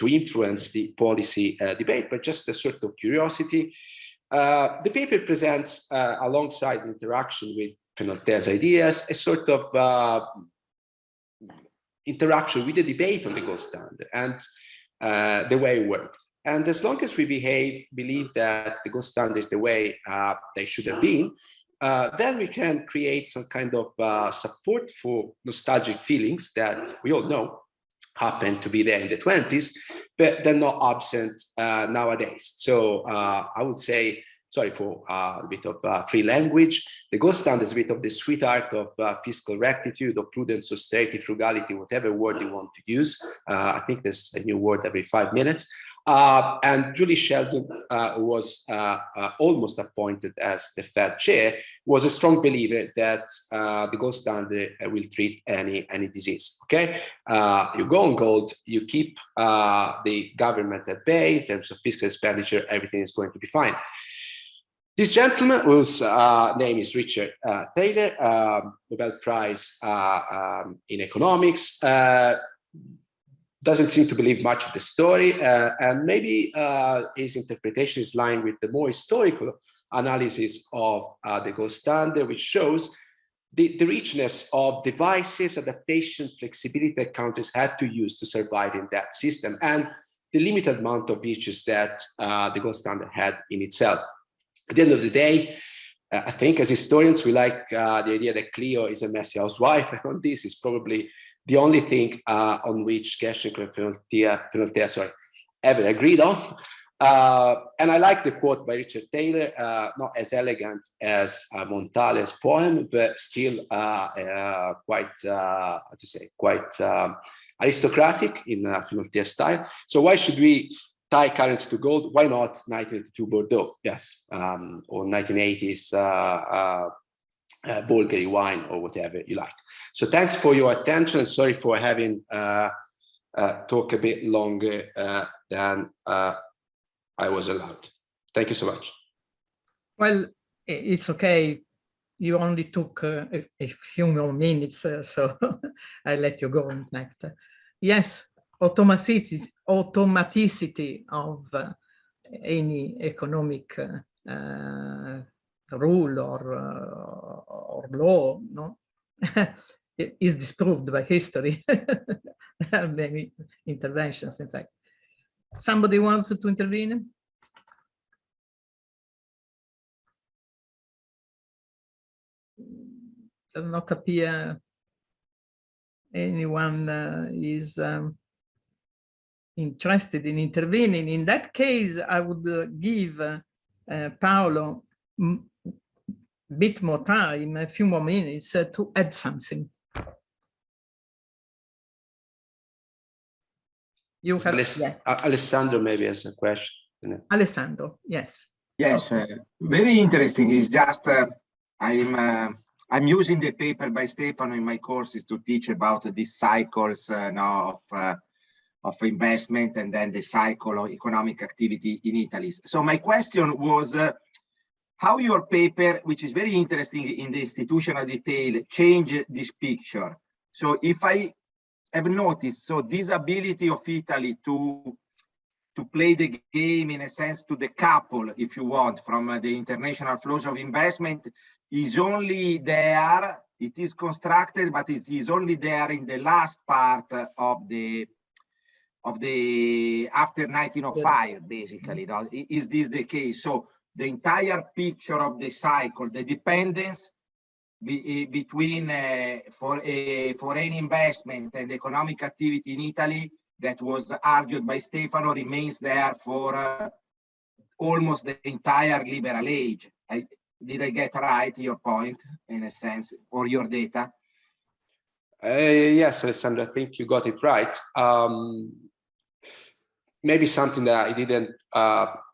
D: influence the policy debate, but just a sort of curiosity. The paper presents, alongside the interaction with Fenoaltea's ideas, a sort of interaction with the debate on the gold standard and the way it worked. And as long as we believe that the gold standard is the way they should have been, then we can create some kind of support for nostalgic feelings that we all know happen to be there in the 20s, but they're not absent nowadays. So I would say, sorry for a bit of free language, the gold standard is a bit of the sweetheart of fiscal rectitude or prudence, austerity, frugality, whatever word you want to use. I think there's a new word every 5 minutes. And Julie Sheldon, who was almost appointed as the Fed chair, was a strong believer that the gold standard will treat any disease. Okay, you go on gold, you keep the government at bay in terms of fiscal expenditure, everything is going to be fine. This gentleman, whose name is Richard Taylor, Nobel Prize in economics, doesn't seem to believe much of the story, and maybe his interpretation is lying with the more historical analysis of the gold standard, which shows the richness of devices, adaptation, flexibility that countries had to use to survive in that system, and the limited amount of virtues that the gold standard had in itself. At the end of the day, I think as historians, we like the idea that Clio is a messy housewife, and on this is probably the only thing on which Gershon and Fenoaltea ever agreed on. And I like the quote by Richard Taylor, not as elegant as Montale's poem, but still quite aristocratic in Fenoaltea style. So why should we tie currency to gold? Why not 1982 Bordeaux? Yes, or 1980s Bulgari wine or whatever you like. So thanks for your attention. Sorry for having talked a bit longer than I was allowed. Thank you so much. Well,
C: it's okay. You only took a few more minutes, so I let you go, in fact. Yes, automaticity of any economic rule or law, no, is disproved by history. There are many interventions, in fact. Somebody wants to intervene? Does not appear anyone is interested in intervening. In that case, I would give Paolo a bit more time, a few more minutes to add something. You have,
D: Alessandro maybe has a question.
C: Alessandro, yes.
F: Yes, very interesting. It's just I'm using the paper by Stefano in my courses to teach about these cycles now of investment and then the cycle of economic activity in Italy. So my question was how your paper, which is very interesting in the institutional detail, changed this picture. So if I have noticed, so this ability of Italy to play the game, in a sense, to decouple, if you want, from the international flows of investment is only there, it is constructed, but it is only there in the last part of the after 1905, basically. Is this the case? So the entire picture of the cycle, the dependence between foreign investment and economic activity in Italy that was argued by Stefano remains there for almost the entire liberal age. Did I get right your point, in a sense, or your data?
D: Yes, Alessandro, I think you got it right. Maybe something that I didn't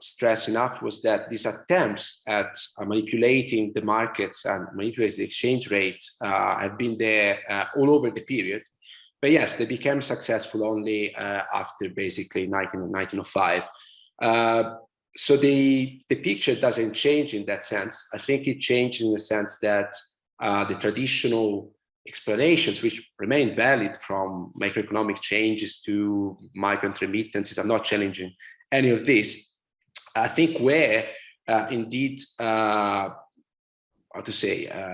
D: stress enough was that these attempts at manipulating the markets and manipulating the exchange rate have been there all over the period. But yes, they became successful only after basically 1905. So the picture doesn't change in that sense. I think it changes in the sense that the traditional explanations, which remain valid, from macroeconomic changes to migrant remittances, I'm not challenging any of this. I think were indeed,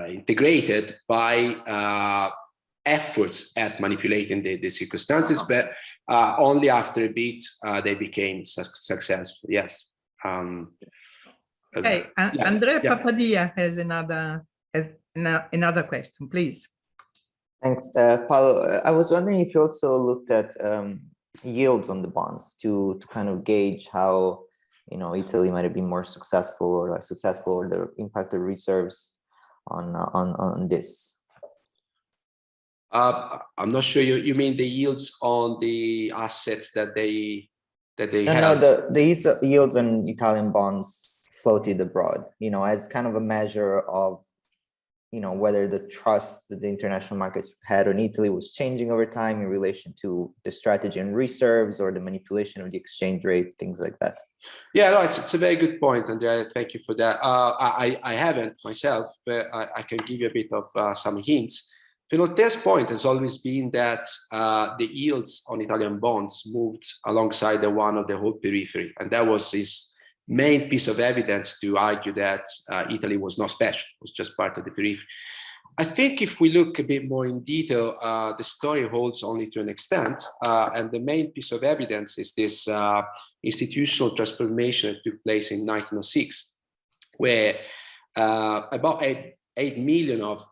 D: integrated by efforts at manipulating the circumstances, but only after a bit they became successful. Yes.
C: Okay, Andrea Papadia has another question, please.
G: Thanks, Paolo. I was wondering if you also looked at yields on the bonds to kind of gauge how, you know, Italy might have been more successful or less successful, or the impact of reserves on this.
D: I'm not sure you mean the yields on the assets that they
G: No, the yields on Italian bonds floated abroad, you know, as kind of a measure of, you know, whether the trust that the international markets had on Italy was changing over time in relation to the strategy and reserves or the manipulation of the exchange rate, things like that.
D: Yeah, no, it's a very good point, Andrea. Thank you for that. I haven't myself, but I can give you a bit of some hints. Fenoaltea's point has always been that the yields on Italian bonds moved alongside the one of the whole periphery, and that was his main piece of evidence to argue that Italy was not special, it was just part of the periphery. I think if we look a bit more in detail, the story holds only to an extent, and the main piece of evidence is this institutional transformation that took place in 1906, where about 8 million of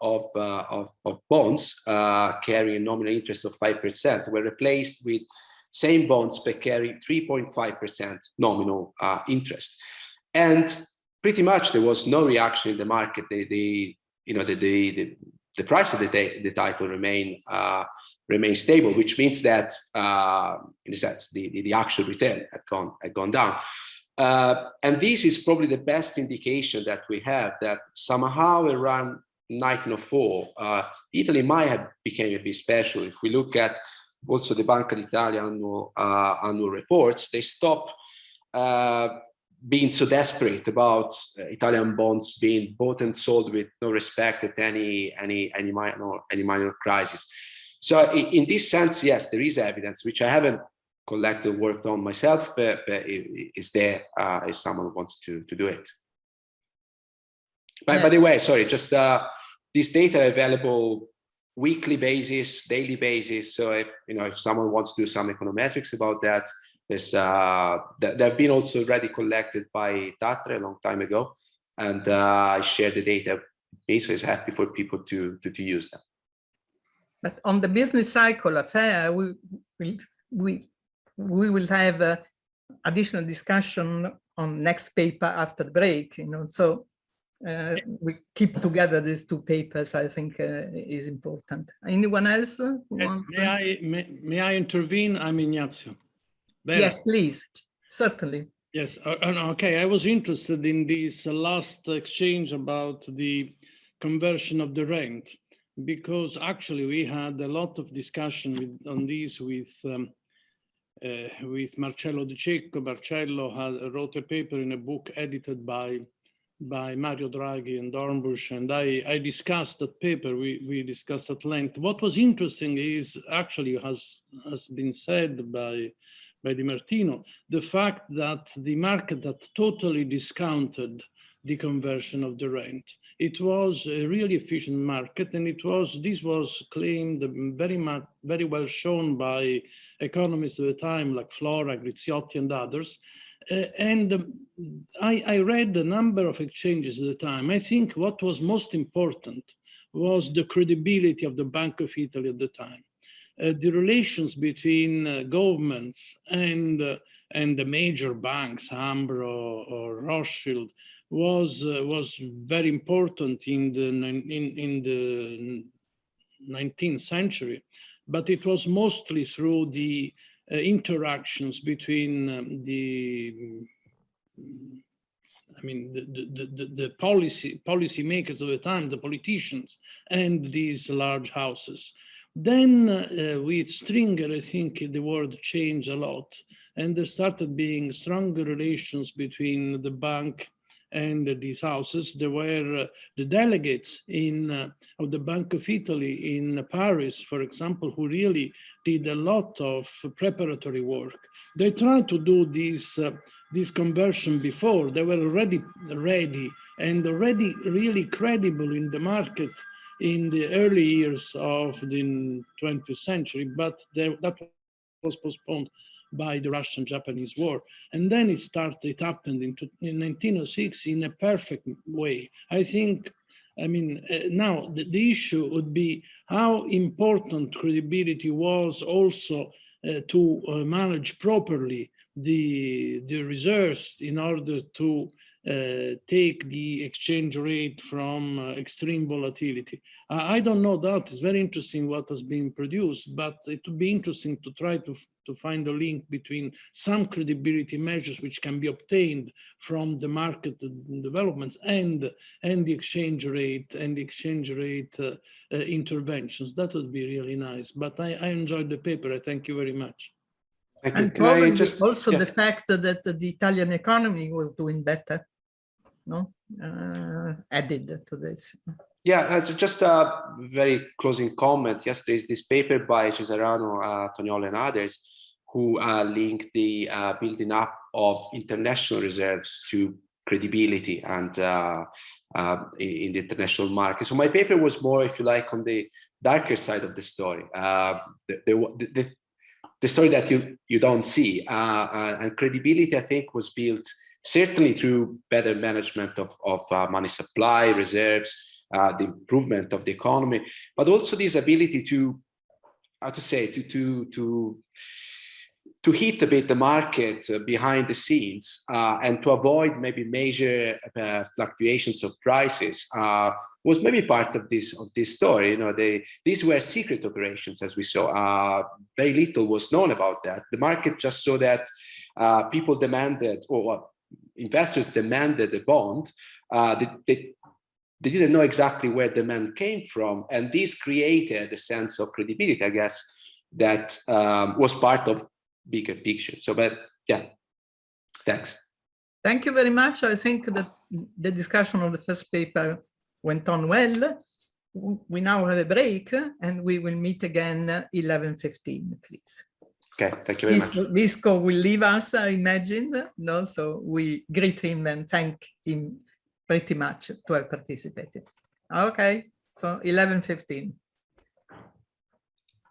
D: bonds carrying a nominal interest of 5% were replaced with same bonds but carry 3.5% nominal interest. And pretty much there was no reaction in the market. The price of the title remained stable, which means that in a sense the actual return had gone down. And this is probably the best indication that we have that somehow around 1904, Italy might have become a bit special. If we look at also the Banca d'Italia annual reports, they stop being so desperate about Italian bonds being bought and sold with no respect at any minor crisis. So in this sense, yes, there is evidence, which I haven't collected, worked on myself, but it is there if someone wants to do it. By the way, sorry, just this data are available weekly basis, daily basis. So if someone wants to do some econometrics about that, they've been also already collected by Tatre a long time ago, and I shared the data. So it's happy for people to use them.
C: But on the business cycle affair, we will have additional discussion on next paper after the break. So we keep together these two papers. I think is important. Anyone else who wants?
B: May I intervene? I'm Ignazio. Vera.
C: Yes, please. Certainly.
B: Yes. Okay. I was interested in this last exchange about the conversion of the rent, because actually we had a lot of discussion on this with with Marcello Di Cecco. Marcello wrote a paper in a book edited by Mario Draghi and Dornbusch, and I discussed that paper. We discussed at length. What was interesting is actually, has been said by Di Martino, the fact that the market had totally discounted the conversion of the rent. It was a really efficient market, and this was claimed very well shown by economists at the time, like Flora, Griziotti, and others. I read a number of exchanges at the time. I think what was most important was the credibility of the Bank of Italy at the time. The relations between governments and the major banks, Ambro or Rothschild, was very important in the 19th century, but it was mostly through the interactions between the policy makers of the time, the politicians, and these large houses. Then with Stringer, I think the world changed a lot, and there started being stronger relations between the bank and these houses. There were the delegates of the Bank of Italy in Paris, for example, who really did a lot of preparatory work. They tried to do this conversion before. They were already ready and already really credible in the market in the early years of the 20th century, but that was postponed by the Russian-Japanese War. And then it happened in 1906 in a perfect way. I think, now the issue would be how important credibility was also to manage properly the reserves in order to take the exchange rate from extreme volatility. I don't know that. It's very interesting what has been produced, but it would be interesting to try to find a link between some credibility measures which can be obtained from the market developments and the exchange rate interventions. That would be really nice. But I enjoyed the paper. I thank you very much.
D: Thank you.
C: And
D: Can I just
C: also the fact that the Italian economy was doing better, no, added to this.
D: Yeah, just a very closing comment. Yes, there's this paper by Cesarano, Tognolo, and others who link the building up of international reserves to credibility and in the international market. So my paper was more, if you like, on the darker side of the story, the story that you don't see. And credibility, I think, was built certainly through better management of money supply, reserves, the improvement of the economy, but also this ability to, how to say, to hit a bit the market behind the scenes and to avoid maybe major fluctuations of prices was maybe part of this story. You know, these were secret operations, as we saw. Very little was known about that. The market just saw that people demanded, or investors demanded a bond. They didn't know exactly where demand came from, and this created a sense of credibility, I guess, that was part of bigger picture. So, but yeah, thanks.
C: Thank you very much. I think that the discussion of the first paper went on well. We now have a break, and we will meet again 11:15, please.
D: Okay, thank you very much.
C: Visco will leave us, I imagine. No, so we greet him and thank him pretty much to have participated. Okay, so 11:15.